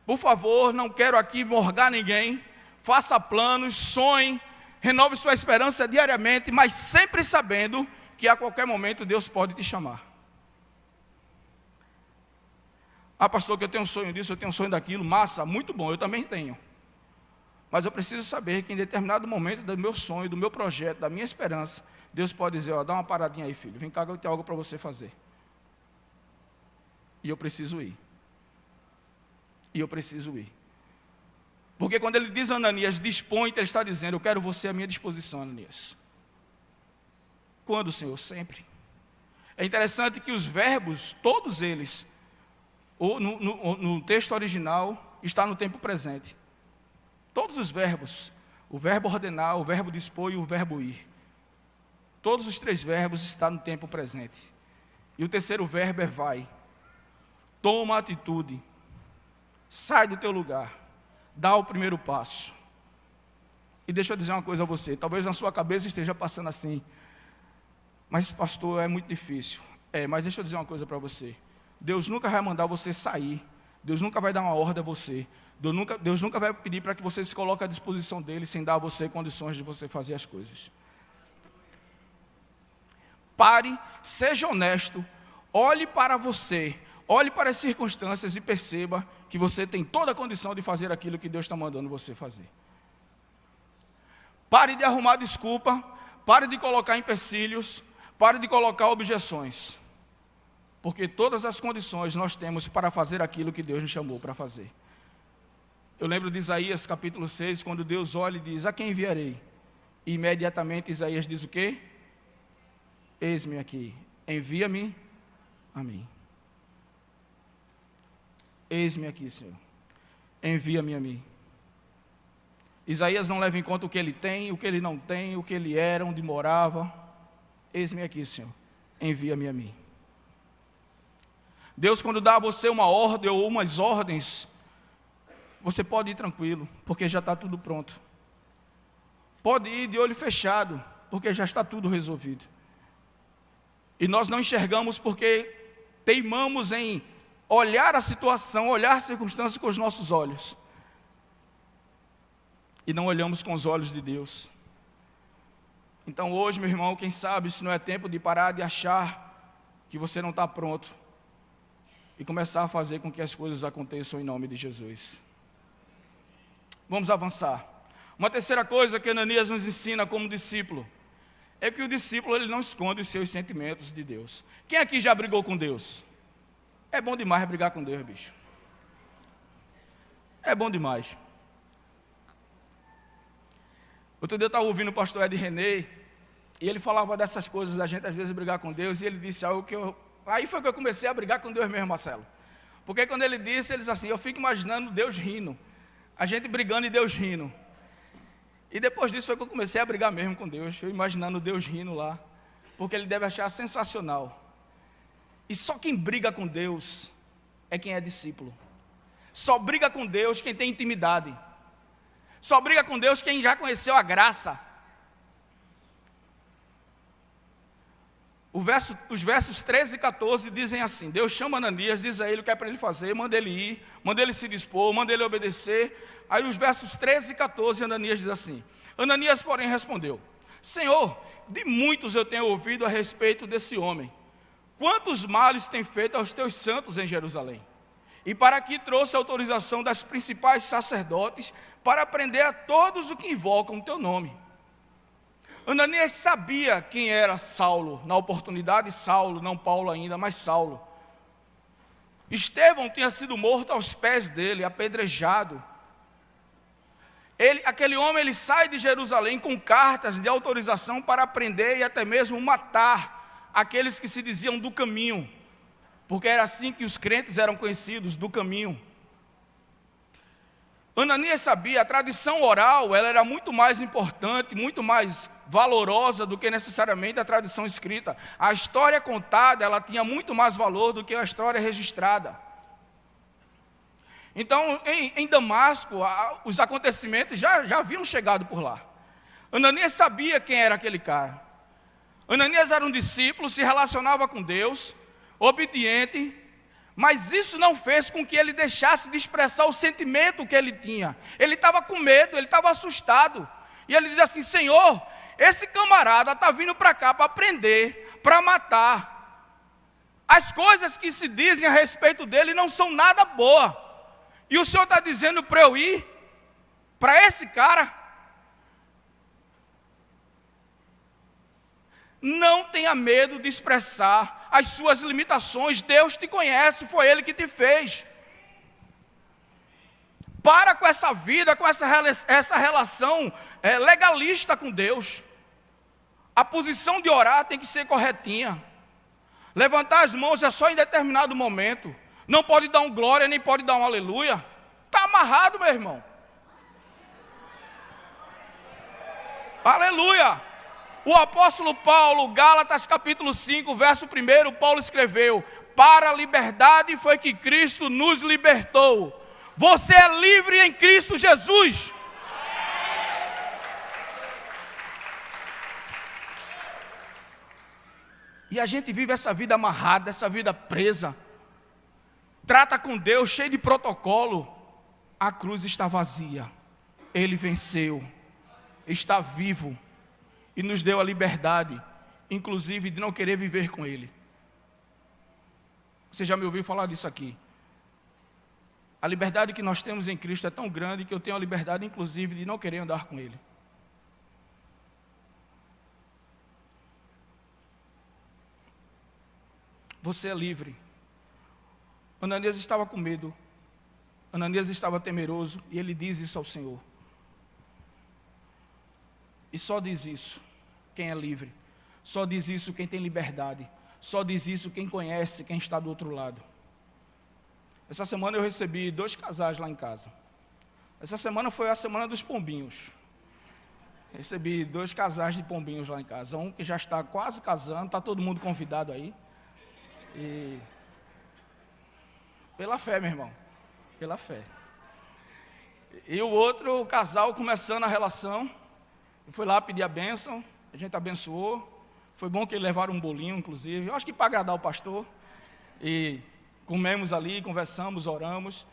Por favor, não quero aqui morgar ninguém, faça planos, sonhe, renove sua esperança diariamente, mas sempre sabendo que a qualquer momento Deus pode te chamar. Ah, pastor, que eu tenho um sonho disso, eu tenho um sonho daquilo, massa, muito bom, eu também tenho. Mas eu preciso saber que em determinado momento do meu sonho, do meu projeto, da minha esperança, Deus pode dizer, ó, dá uma paradinha aí, filho, vem cá que eu tenho algo para você fazer. E eu preciso ir. E eu preciso ir. Porque quando ele diz a Ananias, dispõe, ele está dizendo, eu quero você à minha disposição, Ananias. Quando, Senhor? Sempre. É interessante que os verbos, todos eles, ou no texto original, está no tempo presente. Todos os verbos, o verbo ordenar, o verbo dispor e o verbo ir. Todos os 3 verbos estão no tempo presente. E o terceiro verbo é vai. Toma atitude. Sai do teu lugar. Dá o primeiro passo. E deixa eu dizer uma coisa a você. Talvez na sua cabeça esteja passando assim. Mas pastor, é muito difícil. Mas deixa eu dizer uma coisa para você. Deus nunca vai mandar você sair. Deus nunca vai dar uma ordem a você. Deus nunca vai pedir para que você se coloque à disposição dele sem dar a você condições de você fazer as coisas. Pare, seja honesto, olhe para você, olhe para as circunstâncias e perceba que você tem toda a condição de fazer aquilo que Deus está mandando você fazer. Pare de arrumar desculpa, pare de colocar empecilhos, pare de colocar objeções. Porque todas as condições nós temos para fazer aquilo que Deus nos chamou para fazer. Eu lembro de Isaías capítulo 6, quando Deus olha e diz: a quem enviarei? E imediatamente Isaías diz o quê? Eis-me aqui, envia-me a mim. Eis-me aqui, Senhor, envia-me a mim. Isaías não leva em conta o que ele tem, o que ele não tem, o que ele era, onde morava. Eis-me aqui, Senhor, envia-me a mim. Deus, quando dá a você uma ordem ou umas ordens, você pode ir tranquilo, porque já está tudo pronto. Pode ir de olho fechado, porque já está tudo resolvido. E nós não enxergamos porque teimamos em olhar a situação, olhar as circunstâncias com os nossos olhos. E não olhamos com os olhos de Deus. Então hoje, meu irmão, quem sabe se não é tempo de parar de achar que você não está pronto e começar a fazer com que as coisas aconteçam em nome de Jesus. Vamos avançar. Uma terceira coisa que Ananias nos ensina como discípulo é que o discípulo ele não esconde os seus sentimentos de Deus. Quem aqui já brigou com Deus? É bom demais brigar com Deus, bicho. É bom demais. Outro dia eu estava ouvindo o pastor Ed René, e ele falava dessas coisas da gente às vezes brigar com Deus, e ele disse algo que aí foi que eu comecei a brigar com Deus mesmo, Marcelo. Porque quando ele disse assim, eu fico imaginando Deus rindo, a gente brigando e Deus rindo. E depois disso foi que eu comecei a brigar mesmo com Deus, eu imaginando Deus rindo lá, porque ele deve achar sensacional. E só quem briga com Deus é quem é discípulo. Só briga com Deus quem tem intimidade. Só briga com Deus quem já conheceu a graça. Os versos 13 e 14 dizem assim: Deus chama Ananias, diz a ele o que é para ele fazer, manda ele ir, manda ele se dispor, manda ele obedecer. Aí os versos 13 e 14, Ananias diz assim: Ananias, porém, respondeu: Senhor, de muitos eu tenho ouvido a respeito desse homem. Quantos males tem feito aos teus santos em Jerusalém? E para aqui trouxe a autorização das principais sacerdotes para prender a todos os que invocam o teu nome. Ananias sabia quem era Saulo, na oportunidade Saulo, não Paulo ainda, mas Saulo. Estevão tinha sido morto aos pés dele, apedrejado. Aquele homem ele sai de Jerusalém com cartas de autorização para prender e até mesmo matar aqueles que se diziam do caminho, porque era assim que os crentes eram conhecidos, do caminho. Ananias sabia, a tradição oral ela era muito mais importante, muito mais valorosa do que necessariamente a tradição escrita. A história contada ela tinha muito mais valor do que a história registrada. Então, em Damasco, os acontecimentos já haviam chegado por lá. Ananias sabia quem era aquele cara. Ananias era um discípulo, se relacionava com Deus, obediente, mas isso não fez com que ele deixasse de expressar o sentimento que ele tinha. Ele estava com medo, ele estava assustado. E ele diz assim: Senhor, esse camarada está vindo para cá para prender, para matar. As coisas que se dizem a respeito dele não são nada boas. E o Senhor está dizendo para eu ir para esse cara? Não tenha medo de expressar as suas limitações. Deus te conhece, foi Ele que te fez. Para com essa vida, com essa relação legalista com Deus. A posição de orar tem que ser corretinha. Levantar as mãos é só em determinado momento. Não pode dar um glória, nem pode dar um aleluia. Está amarrado, meu irmão. Aleluia. O apóstolo Paulo, Gálatas capítulo 5, verso 1, Paulo escreveu: para a liberdade foi que Cristo nos libertou. Você é livre em Cristo Jesus. E a gente vive essa vida amarrada, essa vida presa. Trata com Deus cheio de protocolo. A cruz está vazia. Ele venceu. Está vivo. E nos deu a liberdade. inclusive de não querer viver com Ele. Você já me ouviu falar disso aqui? A liberdade que nós temos em Cristo é tão grande que eu tenho a liberdade, inclusive, de não querer andar com Ele. Você é livre. Ananias estava com medo. Ananias estava temeroso e ele diz isso ao Senhor. E só diz isso quem é livre. Só diz isso quem tem liberdade. Só diz isso quem conhece, quem está do outro lado. Essa semana eu recebi 2 casais lá em casa. Essa semana foi a semana dos pombinhos. Recebi 2 casais de pombinhos lá em casa. Um que já está quase casando, está todo mundo convidado aí. E pela fé, meu irmão. Pela fé. E o outro, o casal começando a relação. Eu fui lá pedir a bênção. A gente abençoou. Foi bom que eles levaram um bolinho, inclusive. Eu acho que para agradar o pastor. E comemos ali, conversamos, oramos.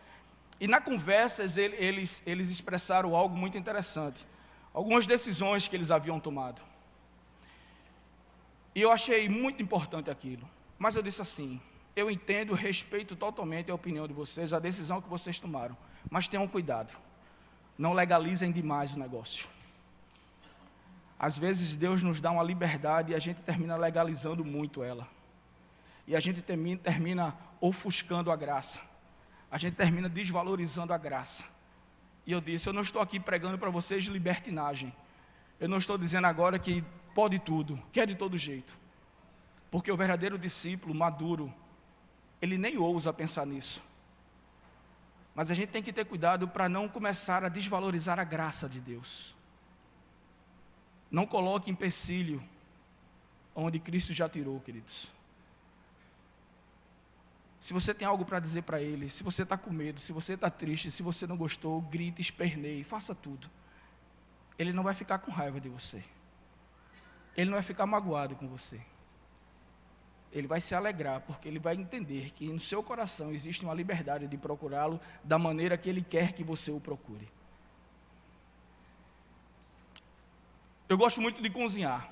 E na conversa eles expressaram algo muito interessante. Algumas decisões que eles haviam tomado. E eu achei muito importante aquilo. Mas eu disse assim, eu entendo, respeito totalmente a opinião de vocês, a decisão que vocês tomaram. Mas tenham cuidado. Não legalizem demais o negócio. Às vezes Deus nos dá uma liberdade e a gente termina legalizando muito ela. E a gente termina ofuscando a graça. A gente termina desvalorizando a graça. E eu disse, eu não estou aqui pregando para vocês libertinagem. Eu não estou dizendo agora que pode tudo, que é de todo jeito. Porque o verdadeiro discípulo maduro, ele nem ousa pensar nisso. Mas a gente tem que ter cuidado para não começar a desvalorizar a graça de Deus. Não coloque empecilho onde Cristo já tirou, queridos. Se você tem algo para dizer para Ele, se você está com medo, se você está triste, se você não gostou, grite, esperneie, faça tudo. Ele não vai ficar com raiva de você. Ele não vai ficar magoado com você. Ele vai se alegrar, porque ele vai entender que no seu coração existe uma liberdade de procurá-lo da maneira que Ele quer que você o procure. Eu gosto muito de cozinhar.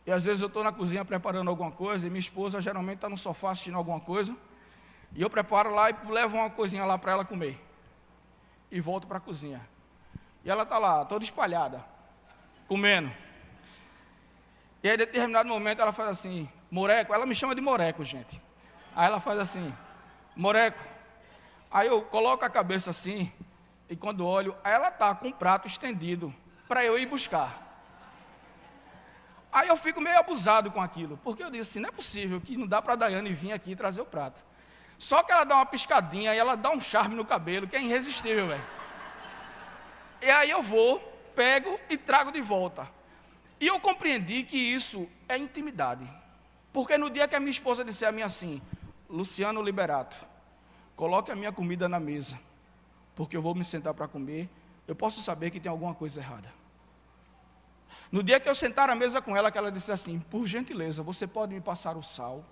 E às vezes eu estou na cozinha preparando alguma coisa, e minha esposa geralmente está no sofá assistindo alguma coisa, e eu preparo lá e levo uma coisinha lá para ela comer. E volto para a cozinha. E ela está lá, toda espalhada, comendo. E aí, em determinado momento, ela faz assim, Moreco, ela me chama de Moreco, gente. Aí ela faz assim, Moreco. Aí eu coloco a cabeça assim, e quando olho, aí ela está com um prato estendido, para eu ir buscar. Aí eu fico meio abusado com aquilo, porque eu disse assim, não é possível que não dá para a Daiane vir aqui e trazer o prato. Só que ela dá uma piscadinha, e ela dá um charme no cabelo, que é irresistível, velho. E aí eu vou, pego e trago de volta. E eu compreendi que isso é intimidade. Porque no dia que a minha esposa disser a mim assim, Luciano Liberato, coloque a minha comida na mesa, porque eu vou me sentar para comer, eu posso saber que tem alguma coisa errada. No dia que eu sentar à mesa com ela, que ela disse assim, por gentileza, você pode me passar o sal?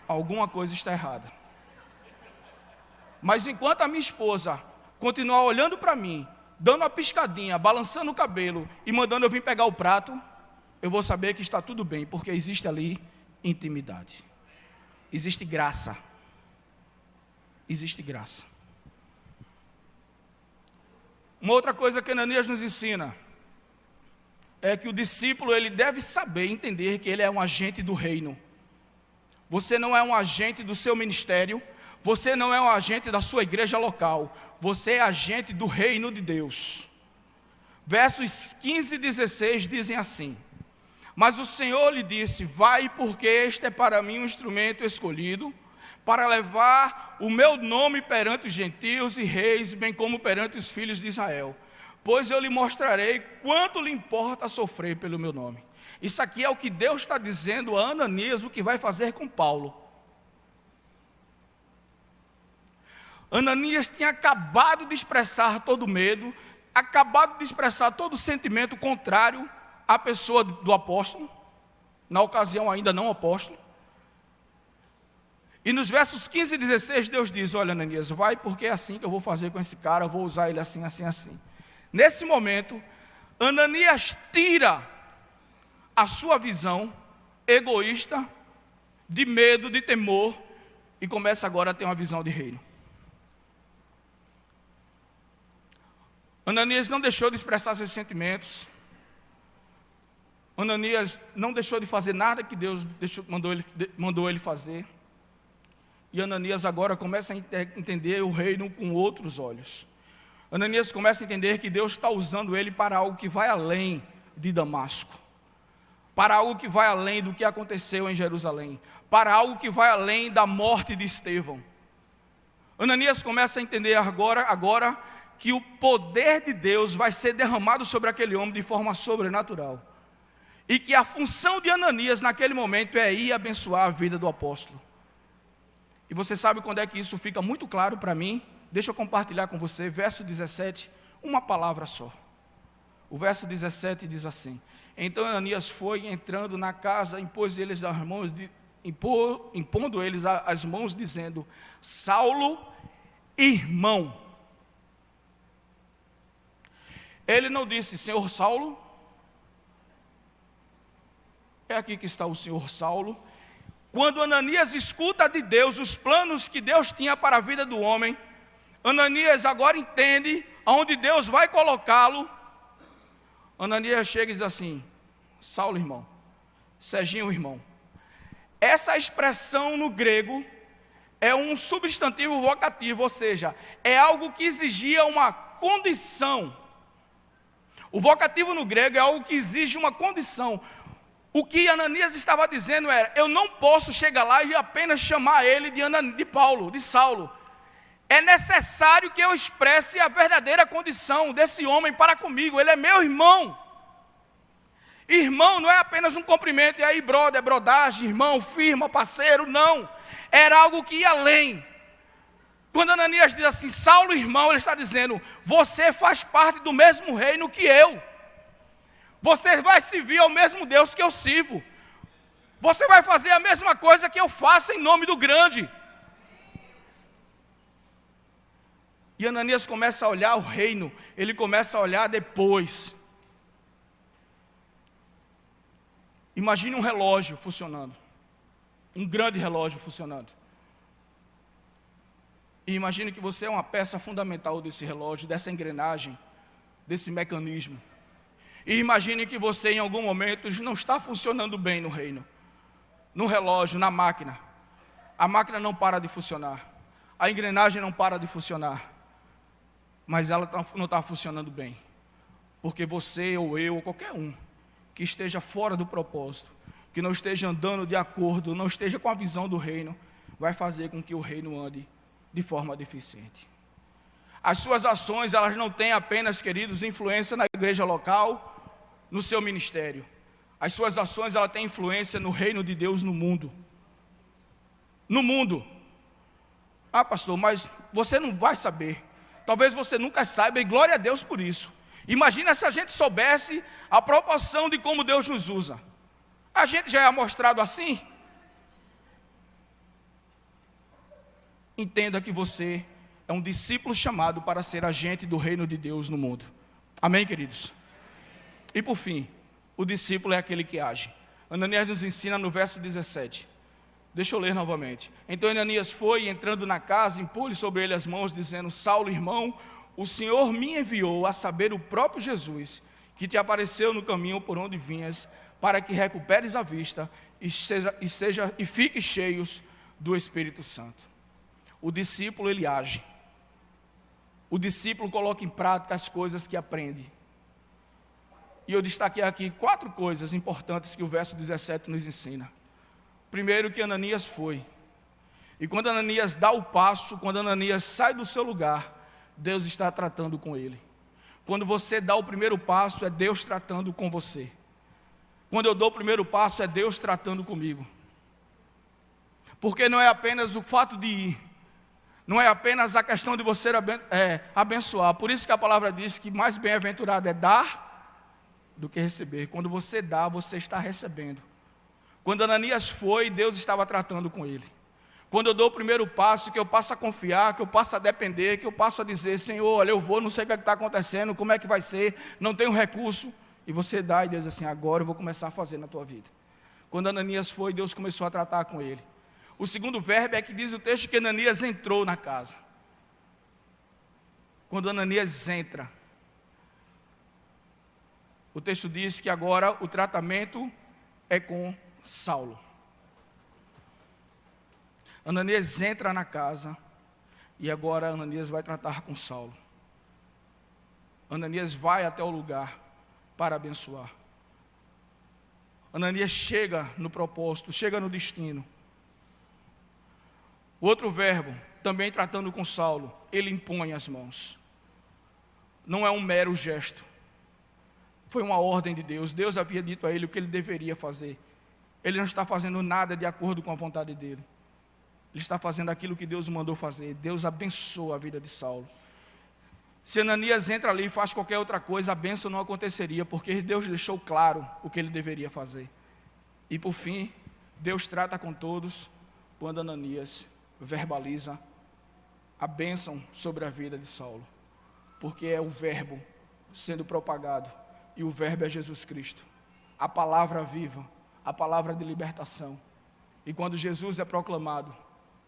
Alguma coisa está errada. Mas enquanto a minha esposa continuar olhando para mim, dando uma piscadinha, balançando o cabelo e mandando eu vir pegar o prato, eu vou saber que está tudo bem, porque existe ali intimidade. Existe graça. Existe graça. Uma outra coisa que Ananias nos ensina é que o discípulo ele deve saber, entender que ele é um agente do reino. Você não é um agente do seu ministério, você não é um agente da sua igreja local, você é agente do reino de Deus. Versos 15 e 16 dizem assim, mas o Senhor lhe disse, vai porque este é para mim um instrumento escolhido, para levar o meu nome perante os gentios e reis, bem como perante os filhos de Israel. Pois eu lhe mostrarei quanto lhe importa sofrer pelo meu nome. Isso aqui é o que Deus está dizendo a Ananias, o que vai fazer com Paulo. Ananias tinha acabado de expressar todo medo, acabado de expressar todo sentimento contrário à pessoa do apóstolo, na ocasião ainda não apóstolo. E nos versos 15 e 16 Deus diz, olha Ananias, vai porque é assim que eu vou fazer com esse cara, eu vou usar ele assim, assim, assim. Nesse momento, Ananias tira a sua visão egoísta, de medo, de temor, e começa agora a ter uma visão de reino. Ananias não deixou de expressar seus sentimentos. Ananias não deixou de fazer nada que Deus mandou ele fazer. E Ananias agora começa a entender o reino com outros olhos. Ananias começa a entender que Deus está usando ele para algo que vai além de Damasco, para algo que vai além do que aconteceu em Jerusalém, para algo que vai além da morte de Estevão. Ananias começa a entender agora que o poder de Deus vai ser derramado sobre aquele homem de forma sobrenatural, e que a função de Ananias naquele momento é ir abençoar a vida do apóstolo. E você sabe quando é que isso fica muito claro para mim? Deixa eu compartilhar com você, verso 17, uma palavra só. O verso 17 diz assim: então Ananias foi, entrando na casa, impondo eles as mãos, dizendo: Saulo, irmão. Ele não disse: Senhor Saulo. É aqui que está o Senhor Saulo. Quando Ananias escuta de Deus os planos que Deus tinha para a vida do homem, Ananias agora entende aonde Deus vai colocá-lo. Ananias chega e diz assim: Saulo, irmão. Serginho, irmão. Essa expressão no grego é um substantivo vocativo, ou seja, é algo que exigia uma condição. O vocativo no grego é algo que exige uma condição. O que Ananias estava dizendo era: eu não posso chegar lá e apenas chamar ele de Paulo, de Saulo. É necessário que eu expresse a verdadeira condição desse homem para comigo. Ele é meu irmão. Irmão não é apenas um cumprimento, e aí brother, brodagem, irmão, firma, parceiro, não. Era algo que ia além. Quando Ananias diz assim: Saulo, irmão, ele está dizendo: você faz parte do mesmo reino que eu. Você vai servir ao mesmo Deus que eu sirvo. Você vai fazer a mesma coisa que eu faço em nome do grande. E Ananias começa a olhar o reino, ele começa a olhar depois. Imagine um relógio funcionando, um grande relógio funcionando. E imagine que você é uma peça fundamental desse relógio, dessa engrenagem, desse mecanismo. E imagine que você em algum momento não está funcionando bem no reino, no relógio, na máquina. A máquina não para de funcionar, a engrenagem não para de funcionar, mas ela não está funcionando bem, porque você ou eu ou qualquer um que esteja fora do propósito, que não esteja andando de acordo, não esteja com a visão do reino, vai fazer com que o reino ande de forma deficiente. As suas ações, elas não têm apenas, queridos, influência na igreja local, no seu ministério. As suas ações, elas têm influência no reino de Deus no mundo. No mundo. Ah, pastor, mas você não vai saber. Talvez você nunca saiba, e glória a Deus por isso. Imagina se a gente soubesse a proporção de como Deus nos usa. A gente já é mostrado assim? Entenda que você é um discípulo chamado para ser agente do reino de Deus no mundo. Amém, queridos? E por fim, o discípulo é aquele que age. Ananias nos ensina no verso 17. Deixa eu ler novamente. Então Ananias foi, entrando na casa, impôs sobre ele as mãos, dizendo: Saulo, irmão, o Senhor me enviou, a saber, o próprio Jesus, que te apareceu no caminho por onde vinhas, para que recuperes a vista e fiques cheios do Espírito Santo. O discípulo, ele age. O discípulo coloca em prática as coisas que aprende. E eu destaquei aqui 4 coisas importantes que o verso 17 nos ensina. Primeiro, que Ananias foi. E quando Ananias dá o passo, quando Ananias sai do seu lugar, Deus está tratando com ele. Quando você dá o primeiro passo, é Deus tratando com você. Quando eu dou o primeiro passo, é Deus tratando comigo. Porque não é apenas o fato de ir, não é apenas a questão de você abençoar. Por isso que a palavra diz que mais bem-aventurado é dar do que receber. Quando você dá, você está recebendo. Quando Ananias foi, Deus estava tratando com ele. Quando eu dou o primeiro passo, que eu passo a confiar, que eu passo a depender, que eu passo a dizer, Senhor, olha, eu vou, não sei o que está acontecendo, como é que vai ser, não tenho recurso. E você dá e Deus diz assim, agora eu vou começar a fazer na tua vida. Quando Ananias foi, Deus começou a tratar com ele. O segundo verbo é que diz o texto que Ananias entrou na casa. Quando Ananias entra, o texto diz que agora o tratamento é com Saulo. Ananias entra na casa e agora Ananias vai tratar com Saulo. Ananias vai até o lugar para abençoar. Ananias chega no propósito, chega no destino. Outro verbo, também tratando com Saulo, ele impõe as mãos. Não é um mero gesto. Foi uma ordem de Deus. Deus havia dito a ele o que ele deveria fazer. Ele não está fazendo nada de acordo com a vontade dele. Ele está fazendo aquilo que Deus mandou fazer. Deus abençoa a vida de Saulo. Se Ananias entra ali e faz qualquer outra coisa, a bênção não aconteceria, porque Deus deixou claro o que ele deveria fazer. E por fim, Deus trata com todos quando Ananias verbaliza a bênção sobre a vida de Saulo. Porque é o verbo sendo propagado, e o verbo é Jesus Cristo. A palavra viva, a palavra de libertação. E quando Jesus é proclamado,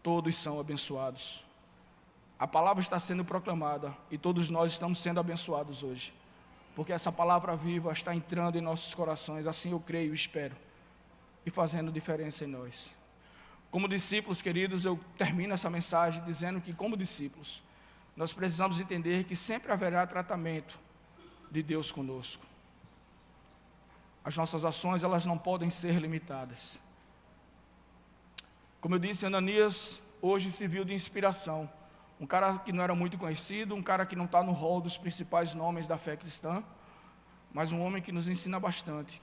todos são abençoados. A palavra está sendo proclamada e todos nós estamos sendo abençoados hoje. Porque essa palavra viva está entrando em nossos corações, assim eu creio e espero, e fazendo diferença em nós. Como discípulos, queridos, eu termino essa mensagem dizendo que, como discípulos, nós precisamos entender que sempre haverá tratamento de Deus conosco. As nossas ações, elas não podem ser limitadas. Como eu disse, Ananias hoje serviu de inspiração. Um cara que não era muito conhecido, um cara que não está no rol dos principais nomes da fé cristã, mas um homem que nos ensina bastante.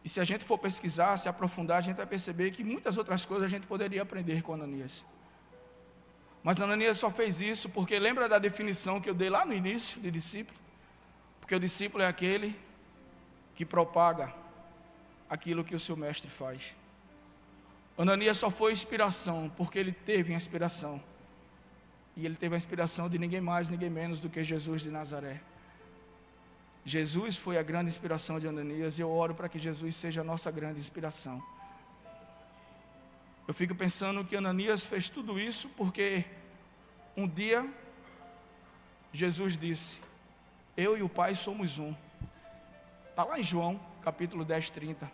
E se a gente for pesquisar, se aprofundar, a gente vai perceber que muitas outras coisas a gente poderia aprender com Ananias. Mas Ananias só fez isso porque lembra da definição que eu dei lá no início de discípulo? Porque o discípulo é aquele que propaga aquilo que o seu mestre faz. Ananias só foi inspiração porque ele teve a inspiração. E ele teve a inspiração de ninguém mais, ninguém menos do que Jesus de Nazaré. Jesus foi a grande inspiração de Ananias e eu oro para que Jesus seja a nossa grande inspiração. Eu fico pensando que Ananias fez tudo isso porque um dia Jesus disse, eu e o Pai somos um. Está lá em João, capítulo 10, 30.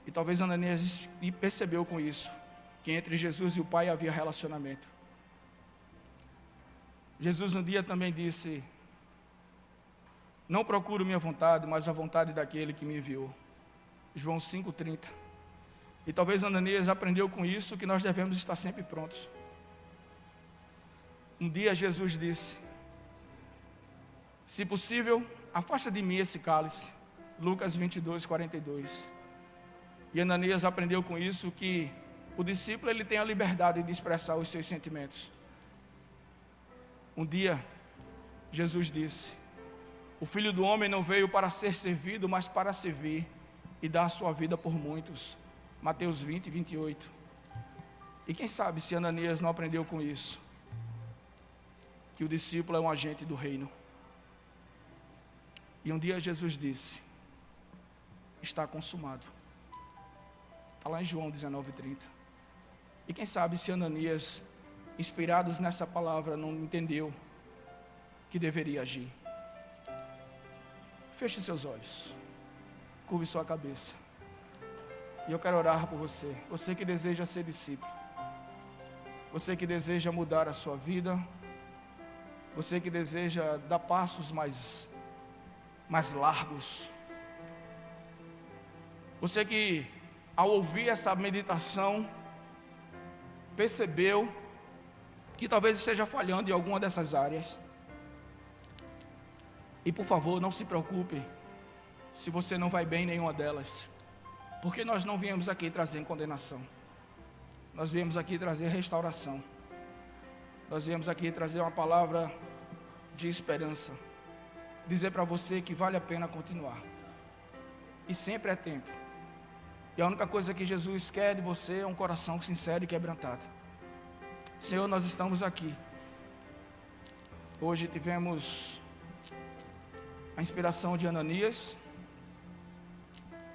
E talvez Ananias percebeu com isso, que entre Jesus e o Pai havia relacionamento. Jesus um dia também disse, não procuro minha vontade, mas a vontade daquele que me enviou. João 5,30. E talvez Ananias aprendeu com isso que nós devemos estar sempre prontos. Um dia Jesus disse, se possível, afasta de mim esse cálice. Lucas 22, 42. E Ananias aprendeu com isso que o discípulo ele tem a liberdade de expressar os seus sentimentos. Um dia, Jesus disse, o Filho do Homem não veio para ser servido, mas para servir e dar a sua vida por muitos. Mateus 20, 28. E quem sabe se Ananias não aprendeu com isso, que o discípulo é um agente do reino. E um dia Jesus disse, está consumado. Está lá em João 19, 30. E quem sabe se Ananias, inspirados nessa palavra, não entendeu que deveria agir. Feche seus olhos, curve sua cabeça. E eu quero orar por você. Você que deseja ser discípulo. Você que deseja mudar a sua vida. Você que deseja dar passos mais largos. Você que, ao ouvir essa meditação, percebeu que talvez esteja falhando em alguma dessas áreas. E por favor, não se preocupe se você não vai bem em nenhuma delas. Porque nós não viemos aqui trazer condenação. Nós viemos aqui trazer restauração. Nós viemos aqui trazer uma palavra de esperança. Dizer para você que vale a pena continuar. E sempre é tempo. E a única coisa que Jesus quer de você é um coração sincero e quebrantado. Senhor, nós estamos aqui. Hoje tivemos a inspiração de Ananias,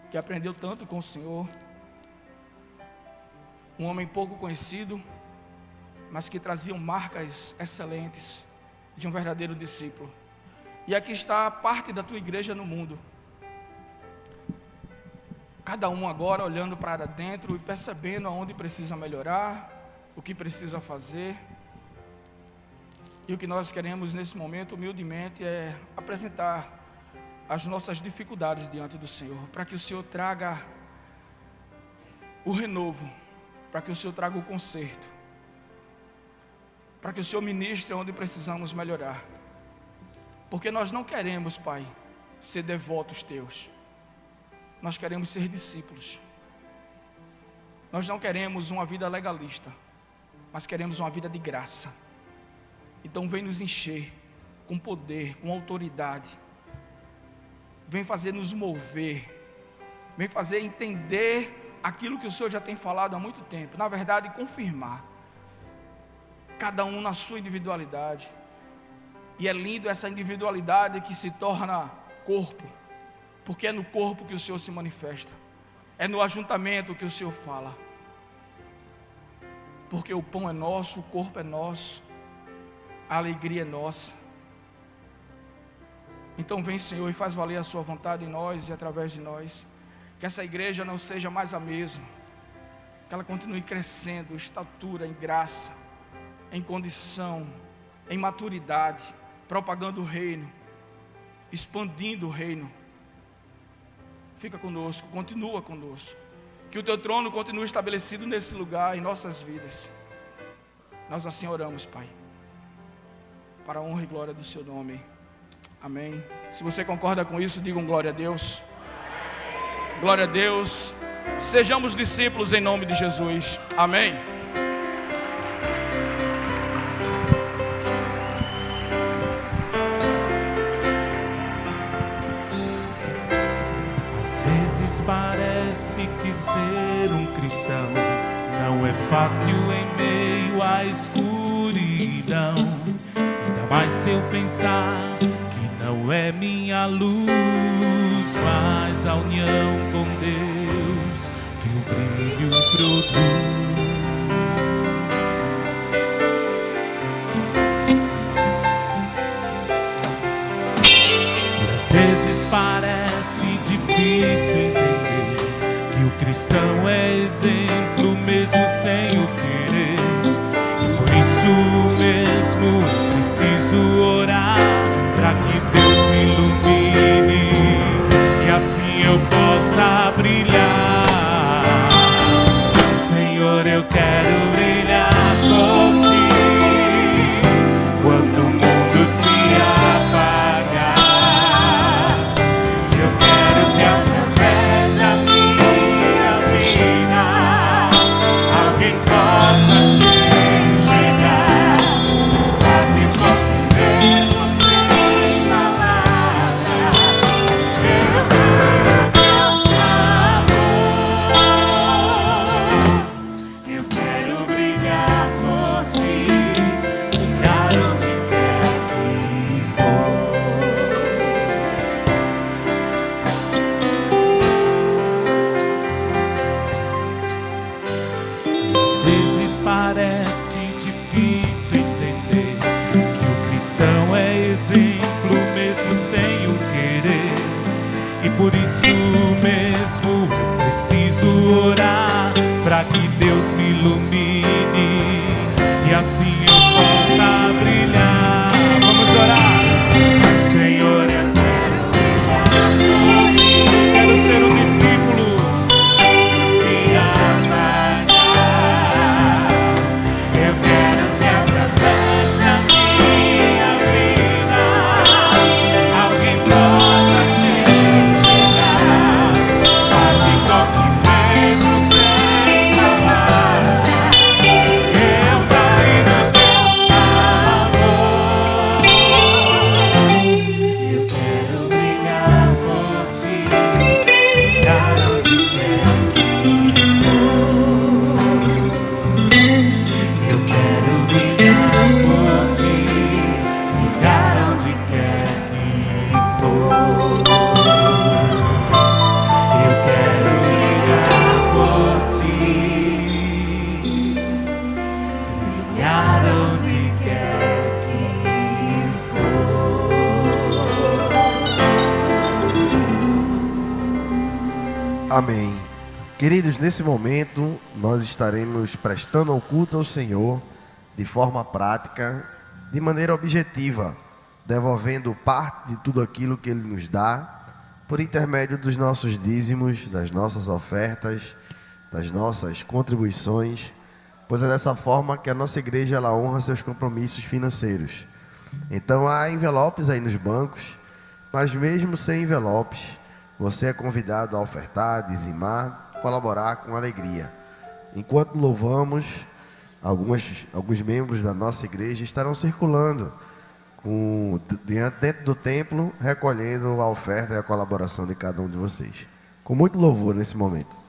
que aprendeu tanto com o Senhor. Um homem pouco conhecido, mas que trazia marcas excelentes de um verdadeiro discípulo. E aqui está a parte da tua igreja no mundo. Cada um agora olhando para dentro e percebendo aonde precisa melhorar, o que precisa fazer. E o que nós queremos nesse momento, humildemente, é apresentar as nossas dificuldades diante do Senhor, para que o Senhor traga o renovo, para que o Senhor traga o conserto, para que o Senhor ministre onde precisamos melhorar. Porque nós não queremos, Pai, ser devotos teus. Nós queremos ser discípulos. Nós não queremos uma vida legalista, mas queremos uma vida de graça. Então vem nos encher com poder, com autoridade. Vem fazer nos mover. Vem fazer entender aquilo que o Senhor já tem falado há muito tempo. Na verdade, confirmar. Cada um na sua individualidade. E é lindo essa individualidade que se torna corpo. Porque é no corpo que o Senhor se manifesta. É no ajuntamento que o Senhor fala. Porque o pão é nosso, o corpo é nosso, a alegria é nossa. Então vem, Senhor, e faz valer a sua vontade em nós e através de nós. Que essa igreja não seja mais a mesma. Que ela continue crescendo em estatura, em graça, em condição, em maturidade, propagando o reino, expandindo o reino. Fica conosco, continua conosco. Que o teu trono continue estabelecido nesse lugar, em nossas vidas. Nós assim oramos, Pai, para a honra e glória do seu nome. Amém. Se você concorda com isso, digam glória a Deus. Glória a Deus. Sejamos discípulos em nome de Jesus. Amém. Às vezes parece que ser um cristão não é fácil em meio à escuridão. Ainda mais se eu pensar que não é minha luz, mas a união com Deus que o brilho produz. E às vezes parece difícil entender que o cristão é exemplo mesmo sem o querer. E por isso mesmo eu preciso orar para que Deus me ilumine e assim eu possa brilhar. Senhor, eu quero brilhar por ti quando o mundo se apagar. Eu quero que através da minha vida alguém possa te enxergar. Quase pouco mesmo sem palavras, eu fui no teu amor. Eu quero brilhar por ti, brilhar onde quer que for. E às vezes parece difícil entender que o cristão é exemplo mesmo sem o querer. E por isso mesmo eu preciso orar para que Deus me ilumine e assim eu possa brilhar. Vamos orar. Senhor, eu quero brilhar por ti. Quero ser um discípulo se apagar. Eu quero que através da minha vida alguém possa te enxergar. Quase com que mesmo sem palavras, eu caí no teu caminhar onde quer que for. Amém. Queridos, nesse momento nós estaremos prestando o culto ao Senhor de forma prática, de maneira objetiva, devolvendo parte de tudo aquilo que Ele nos dá, por intermédio dos nossos dízimos, das nossas ofertas, das nossas contribuições, pois é dessa forma que a nossa igreja ela honra seus compromissos financeiros. Então há envelopes aí nos bancos, mas mesmo sem envelopes, você é convidado a ofertar, dizimar, colaborar com alegria. Enquanto louvamos, alguns membros da nossa igreja estarão circulando dentro do templo, recolhendo a oferta e a colaboração de cada um de vocês. Com muito louvor nesse momento.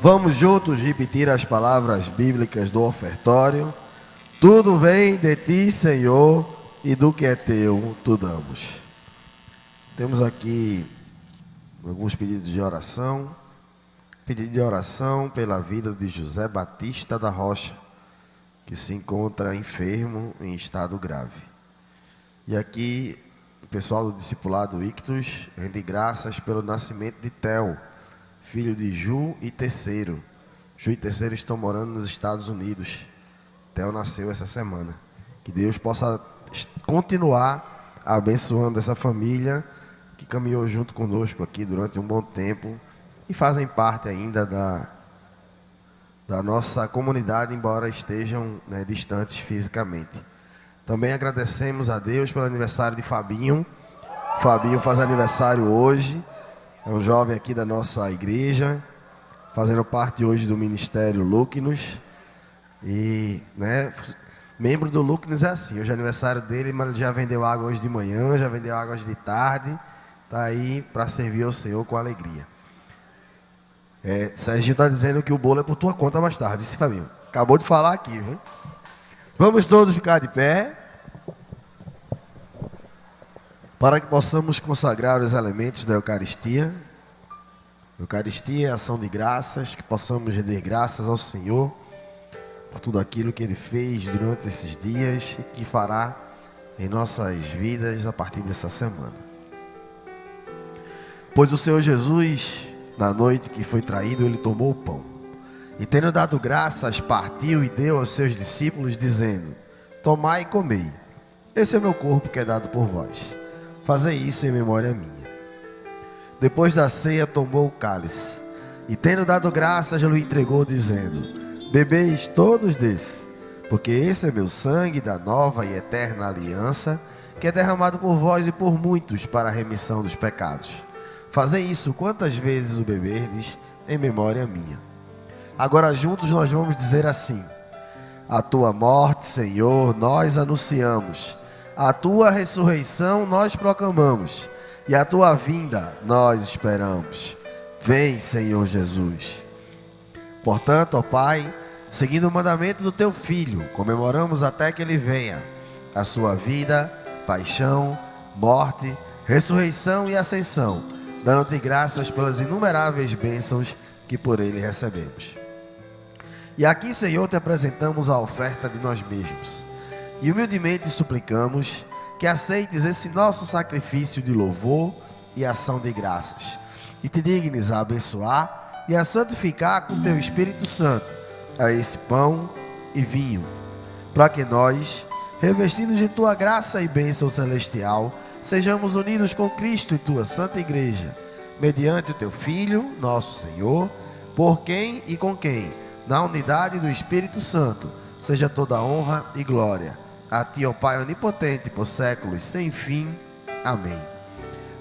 Vamos juntos repetir as palavras bíblicas do ofertório. Tudo vem de ti, Senhor, e do que é teu, tu damos. Temos aqui alguns pedidos de oração. Pedido de oração pela vida de José Batista da Rocha, que se encontra enfermo em estado grave. E aqui, o pessoal do discipulado Ictus rende graças pelo nascimento de Theo, filho de Ju e Terceiro. Ju e Terceiro estão morando nos Estados Unidos. Theo nasceu essa semana. Que Deus possa continuar abençoando essa família que caminhou junto conosco aqui durante um bom tempo e fazem parte ainda da nossa comunidade, embora estejam distantes fisicamente. Também agradecemos a Deus pelo aniversário de Fabinho. Fabinho faz aniversário hoje. É um jovem aqui da nossa igreja, fazendo parte hoje do Ministério Luquinos. E Membro do Lucas é assim, hoje é aniversário dele, mas ele já vendeu água hoje de manhã, já vendeu água hoje de tarde, está aí para servir ao Senhor com alegria. Serginho está dizendo que o bolo é por tua conta mais tarde, disse Fabinho. Acabou de falar aqui, viu? Vamos todos ficar de pé, para que possamos consagrar os elementos da Eucaristia. Eucaristia é ação de graças, que possamos render graças ao Senhor por tudo aquilo que Ele fez durante esses dias e que fará em nossas vidas a partir dessa semana. Pois o Senhor Jesus, na noite que foi traído, Ele tomou o pão e, tendo dado graças, partiu e deu aos seus discípulos, dizendo: tomai e comei, esse é meu corpo que é dado por vós, fazei isso em memória minha. Depois da ceia tomou o cálice e, tendo dado graças, lhe entregou, dizendo: bebeis todos desse, porque esse é meu sangue da nova e eterna aliança, que é derramado por vós e por muitos para a remissão dos pecados. Fazei isso quantas vezes o beberdes, em memória minha. Agora juntos nós vamos dizer assim: a tua morte, Senhor, nós anunciamos, a tua ressurreição nós proclamamos, e a tua vinda nós esperamos. Vem, Senhor Jesus. Portanto, ó Pai, seguindo o mandamento do teu Filho, comemoramos até que ele venha a sua vida, paixão, morte, ressurreição e ascensão, dando-te graças pelas inumeráveis bênçãos que por ele recebemos. E aqui, Senhor, te apresentamos a oferta de nós mesmos e humildemente suplicamos que aceites esse nosso sacrifício de louvor e ação de graças e te dignes a abençoar e a santificar com teu Espírito Santo a esse pão e vinho, para que nós, revestidos de tua graça e bênção celestial, sejamos unidos com Cristo e tua santa igreja, mediante o teu Filho, nosso Senhor, por quem e com quem, na unidade do Espírito Santo, seja toda honra e glória a ti, ó Pai onipotente, por séculos sem fim. Amém.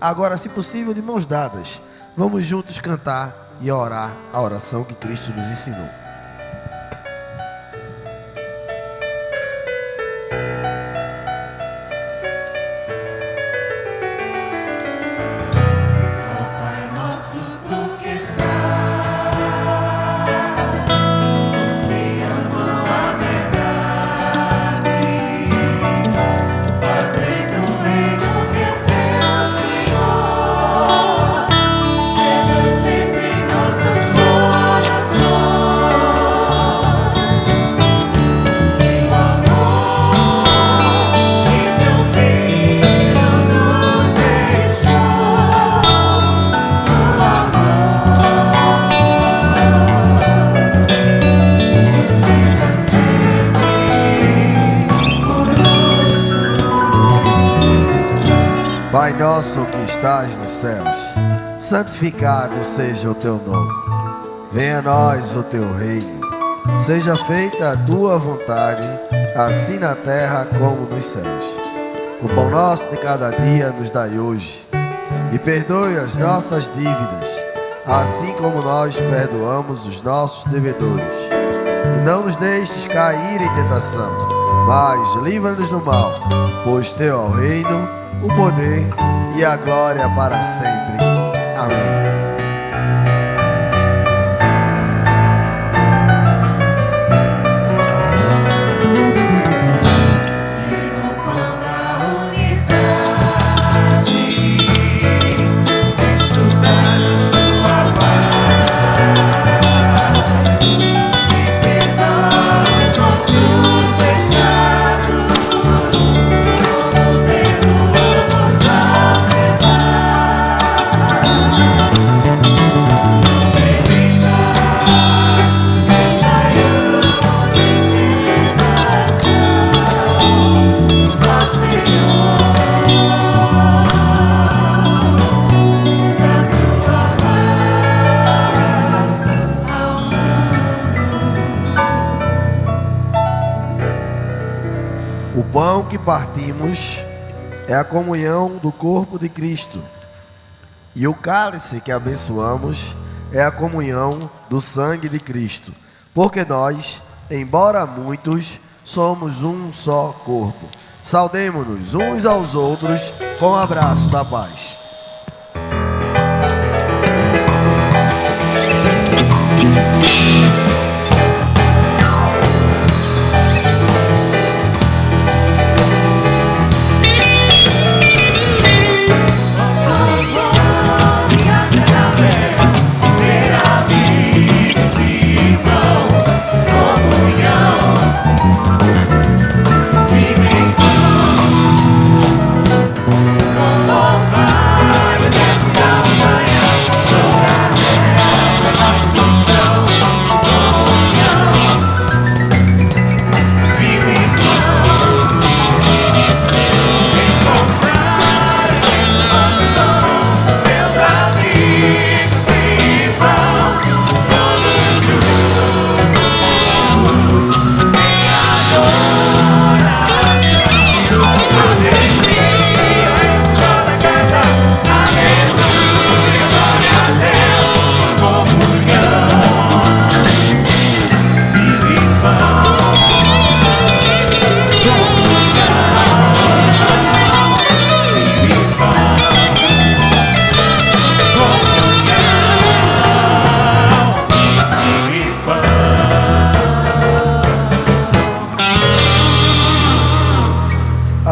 Agora, se possível, de mãos dadas, vamos juntos cantar e orar a oração que Cristo nos ensinou. Pai nosso que estás nos céus, santificado seja o teu nome. Venha a nós o teu reino. Seja feita a tua vontade, assim na terra como nos céus. O pão nosso de cada dia nos dai hoje. E perdoe as nossas dívidas, assim como nós perdoamos os nossos devedores. E não nos deixes cair em tentação, mas livra-nos do mal, pois teu é o reino, o poder e a glória para sempre. Amém. O pão que partimos é a comunhão do corpo de Cristo, e o cálice que abençoamos é a comunhão do sangue de Cristo, porque nós, embora muitos, somos um só corpo. Saudemo-nos uns aos outros com o abraço da paz.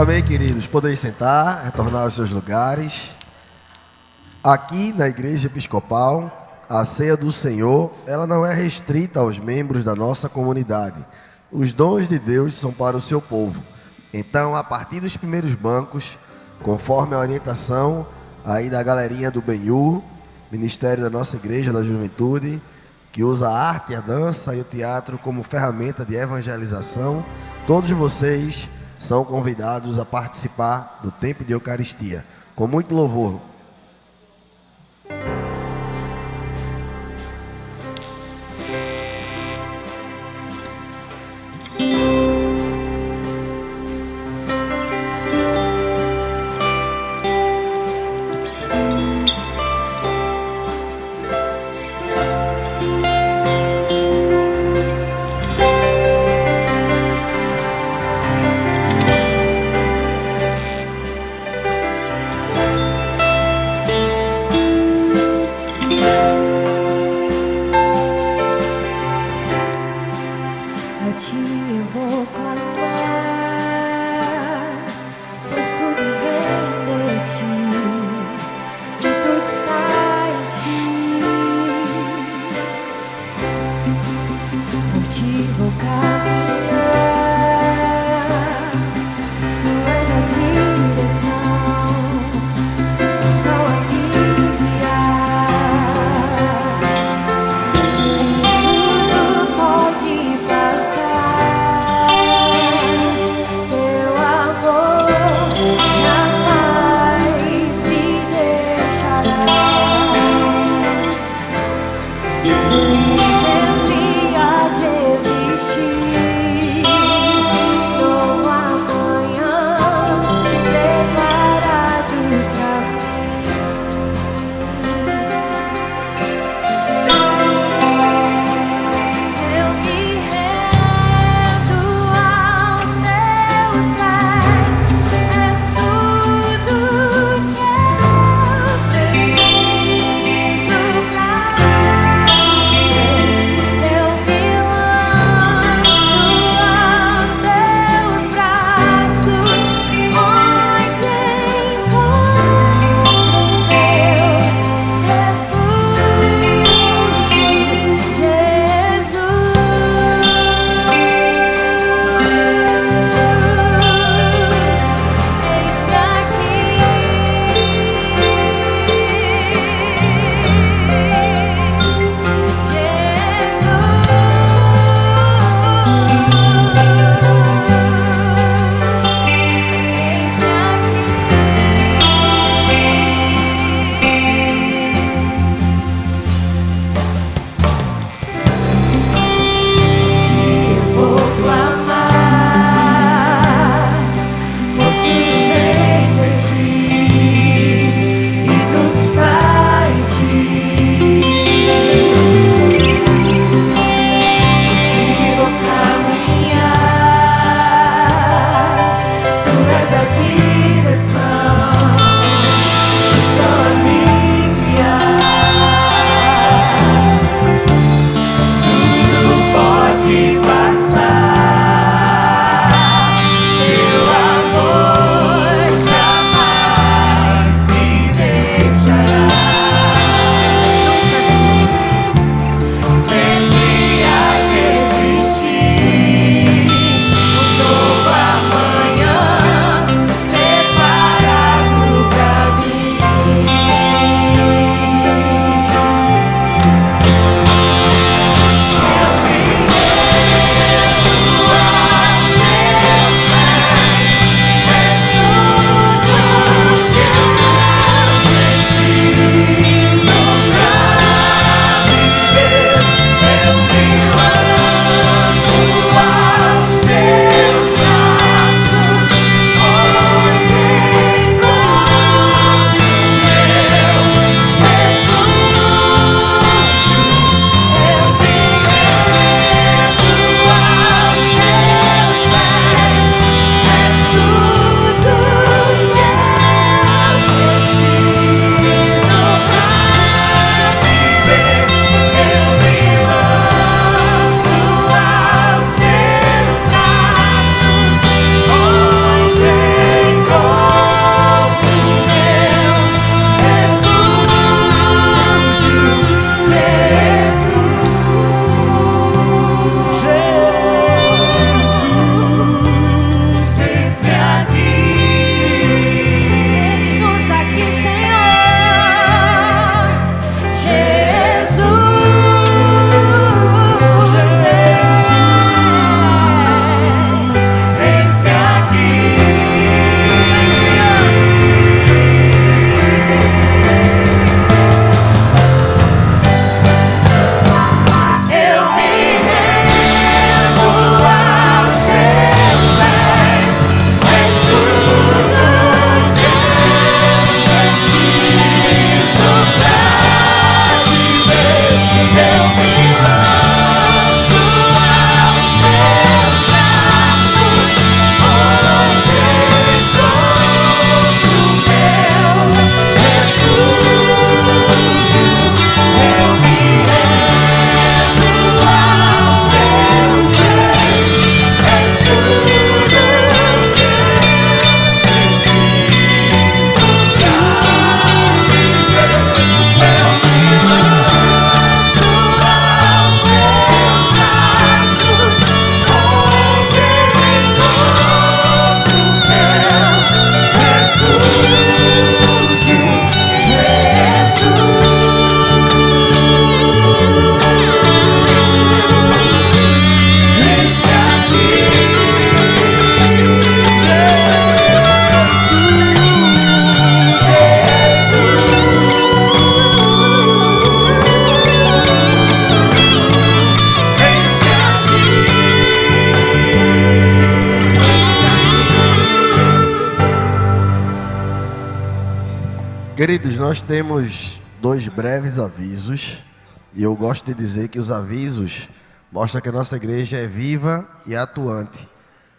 Amém, queridos. Podem sentar, retornar aos seus lugares. Aqui na Igreja Episcopal, a ceia do Senhor, ela não é restrita aos membros da nossa comunidade. Os dons de Deus são para o seu povo. Então, a partir dos primeiros bancos, conforme a orientação aí da galerinha do Benhu, Ministério da nossa Igreja da Juventude, que usa a arte, a dança e o teatro como ferramenta de evangelização, todos vocês são convidados a participar do tempo de Eucaristia, com muito louvor. Queridos, nós temos 2 breves avisos. E eu gosto de dizer que os avisos mostram que a nossa igreja é viva e atuante.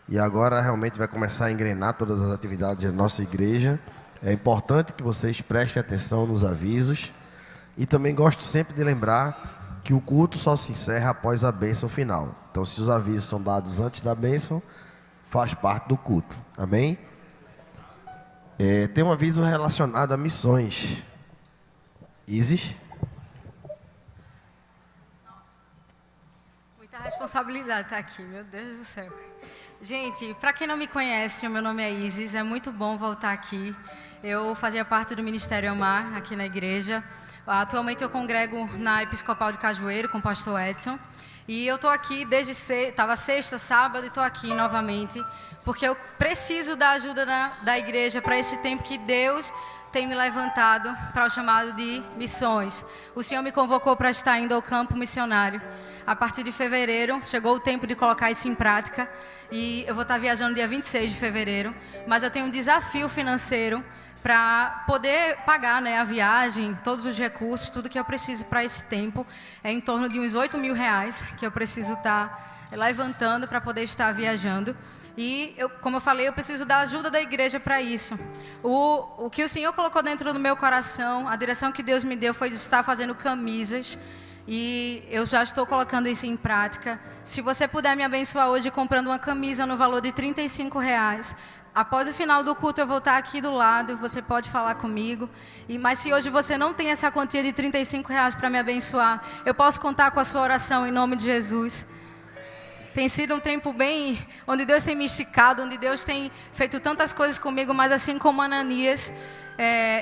E agora realmente vai começar a engrenar todas as atividades da nossa igreja. É importante que vocês prestem atenção nos avisos. E também gosto sempre de lembrar que o culto só se encerra após a bênção final. Então, se os avisos são dados antes da bênção, faz parte do culto. Amém? Tem um aviso relacionado a missões. Isis? Muita responsabilidade estar aqui, meu Deus do céu. Gente, para quem não me conhece, o meu nome é Isis, é muito bom voltar aqui. Eu fazia parte do Ministério Amar aqui na igreja. Atualmente eu congrego na Episcopal de Cajueiro com o pastor Edson. E eu estou aqui desde estava sexta, sábado e estou aqui novamente, porque eu preciso da ajuda da igreja para esse tempo que Deus tem me levantado para o chamado de missões. O Senhor me convocou para estar indo ao campo missionário. A partir de fevereiro, chegou o tempo de colocar isso em prática. E eu vou estar viajando dia 26 de fevereiro. Mas eu tenho um desafio financeiro para poder pagar, né, a viagem, todos os recursos, tudo que eu preciso para esse tempo. É em torno de uns R$8.000 que eu preciso estar levantando para poder estar viajando. E, como eu falei, eu preciso da ajuda da igreja para isso. O que o Senhor colocou dentro do meu coração, a direção que Deus me deu foi de estar fazendo camisas. E eu já estou colocando isso em prática. Se você puder me abençoar hoje comprando uma camisa no valor de R$35, após o final do culto eu vou estar aqui do lado, você pode falar comigo. Mas se hoje você não tem essa quantia de R$35 para me abençoar, eu posso contar com a sua oração em nome de Jesus. Tem sido um tempo bem, onde Deus tem me esticado, onde Deus tem feito tantas coisas comigo, mas assim como Ananias,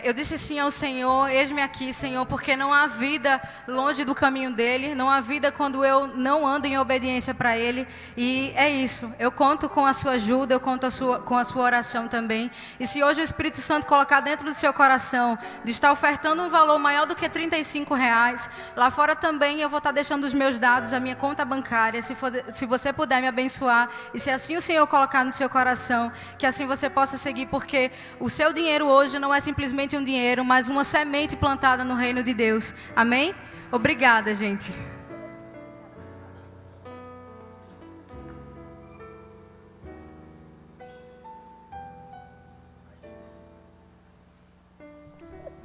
eu disse sim ao Senhor, eis-me aqui, Senhor, porque não há vida longe do caminho dEle, não há vida quando eu não ando em obediência para Ele, e é isso, eu conto com a sua ajuda, eu conto com a sua oração também, e se hoje o Espírito Santo colocar dentro do seu coração, de estar ofertando um valor maior do que R$35, lá fora também eu vou estar deixando os meus dados, a minha conta bancária, se você puder me abençoar, e se assim o Senhor colocar no seu coração, que assim você possa seguir, porque o seu dinheiro hoje não é simplesmente um dinheiro, mas uma semente plantada no reino de Deus. Amém? Obrigada, gente.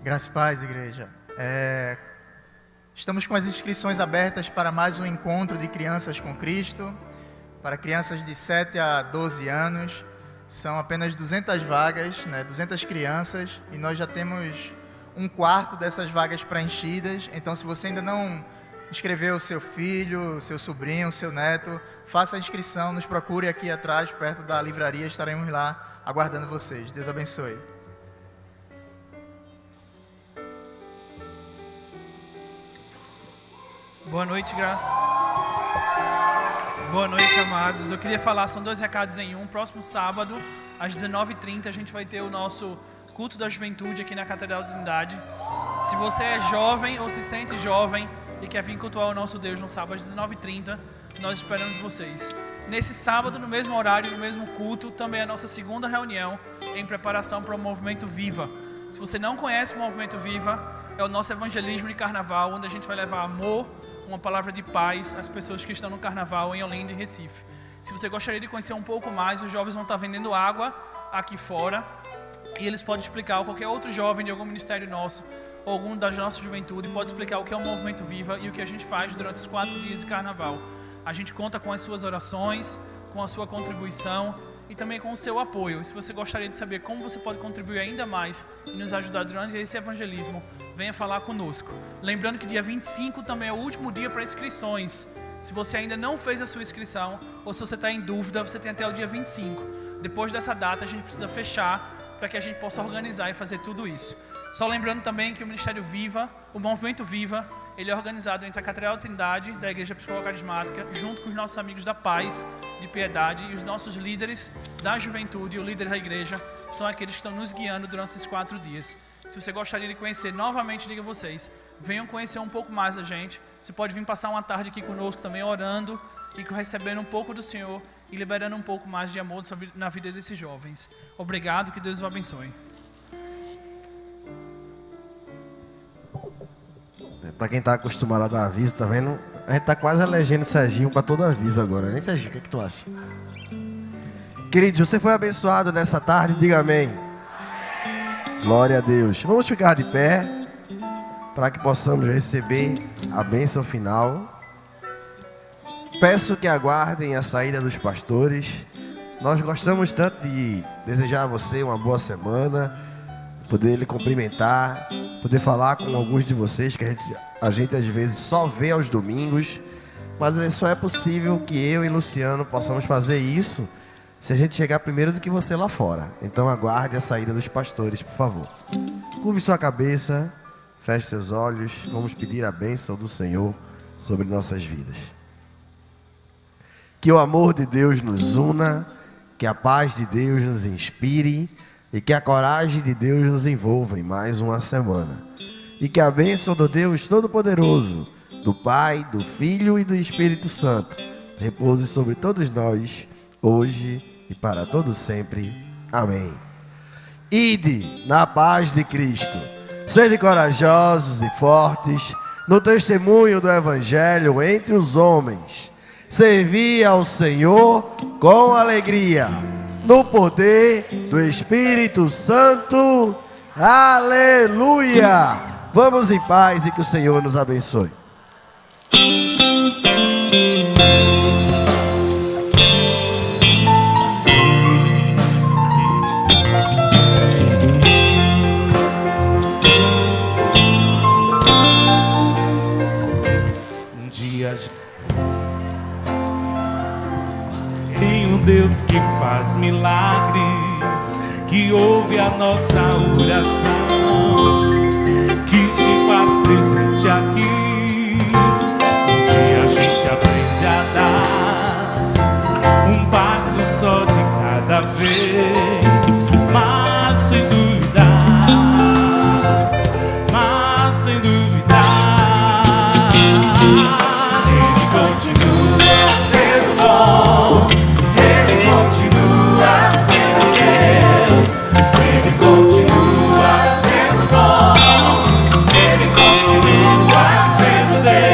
Graça e paz, igreja. Estamos com as inscrições abertas para mais um encontro de crianças com Cristo, para crianças de 7 a 12 anos. São apenas 200 vagas, né? 200 crianças, e nós já temos um quarto dessas vagas preenchidas. Então, se você ainda não inscreveu o seu filho, seu sobrinho, seu neto, faça a inscrição, nos procure aqui atrás, perto da livraria, estaremos lá aguardando vocês. Deus abençoe. Boa noite, Graça. Boa noite, amados. Eu queria falar, são 2 recados em um. Próximo sábado, às 19h30, a gente vai ter o nosso culto da juventude aqui na Catedral da Trindade. Se você é jovem ou se sente jovem e quer vir cultuar o nosso Deus no sábado às 19h30, nós esperamos vocês. Nesse sábado, no mesmo horário, no mesmo culto, também é a nossa segunda reunião em preparação para o Movimento Viva. Se você não conhece o Movimento Viva, é o nosso evangelismo de carnaval, onde a gente vai levar amor, uma palavra de paz às pessoas que estão no carnaval em Olinda e Recife. Se você gostaria de conhecer um pouco mais, os jovens vão estar vendendo água aqui fora e eles podem explicar, ou qualquer outro jovem de algum ministério nosso, ou algum da nossa juventude, pode explicar o que é o Movimento Viva e o que a gente faz durante os 4 dias de carnaval. A gente conta com as suas orações, com a sua contribuição e também com o seu apoio. E se você gostaria de saber como você pode contribuir ainda mais e nos ajudar durante esse evangelismo, venha falar conosco. Lembrando que dia 25 também é o último dia para inscrições. Se você ainda não fez a sua inscrição, ou se você está em dúvida, você tem até o dia 25. Depois dessa data, a gente precisa fechar para que a gente possa organizar e fazer tudo isso. Só lembrando também que o Ministério Viva, o Movimento Viva, ele é organizado entre a Catedral da Trindade, da Igreja Episcopal Carismática, junto com os nossos amigos da Paz, de Piedade, e os nossos líderes da juventude e o líder da igreja são aqueles que estão nos guiando durante esses 4 dias. Se você gostaria de conhecer novamente, diga a vocês, venham conhecer um pouco mais da gente. Você pode vir passar uma tarde aqui conosco também, orando e recebendo um pouco do Senhor e liberando um pouco mais de amor na vida desses jovens. Obrigado, que Deus os abençoe. Para quem está acostumado a dar aviso, tá vendo? A gente tá quase elegendo Serginho para todo aviso agora, né, Serginho? O que é que tu acha? Querido, você foi abençoado nessa tarde? Diga amém. Glória a Deus. Vamos ficar de pé para que possamos receber a bênção final. Peço que aguardem a saída dos pastores. Nós gostamos tanto de desejar a você uma boa semana, poder lhe cumprimentar, poder falar com alguns de vocês que a gente às vezes só vê aos domingos, mas só é possível que eu e Luciano possamos fazer isso se a gente chegar primeiro do que você lá fora. Então aguarde a saída dos pastores, por favor. Curve sua cabeça, feche seus olhos, vamos pedir a bênção do Senhor sobre nossas vidas. Que o amor de Deus nos una, que a paz de Deus nos inspire e que a coragem de Deus nos envolva em mais uma semana. E que a bênção do Deus Todo-Poderoso, do Pai, do Filho e do Espírito Santo, repouse sobre todos nós, hoje e para todos sempre. Amém. Ide na paz de Cristo. Sede corajosos e fortes no testemunho do Evangelho entre os homens. Servi ao Senhor com alegria, no poder do Espírito Santo. Aleluia! Vamos em paz e que o Senhor nos abençoe. Um dia tem um Deus que faz milagres, que ouve a nossa oração, que se faz presente aqui. Um dia a gente aprende a dar um passo só de cada vez, mas sem dúvida, Ele continua sendo bom, Ele continua sendo Deus, Ele continua sendo bom, Ele continua sendo Deus.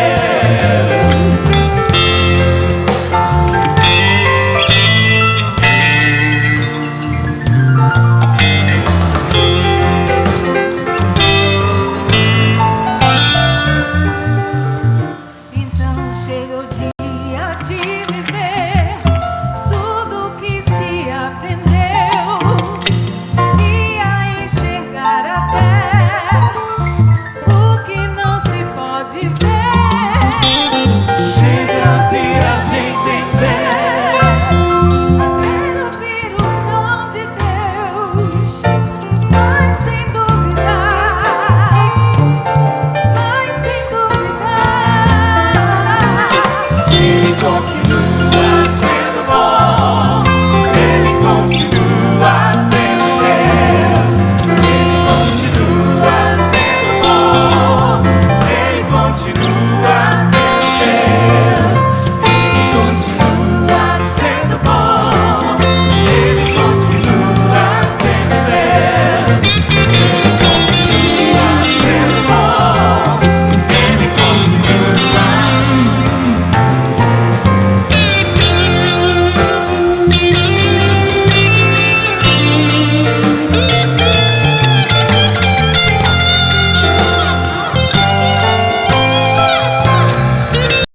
Então chega o dia de viver tudo que se aprendeu e a enxergar até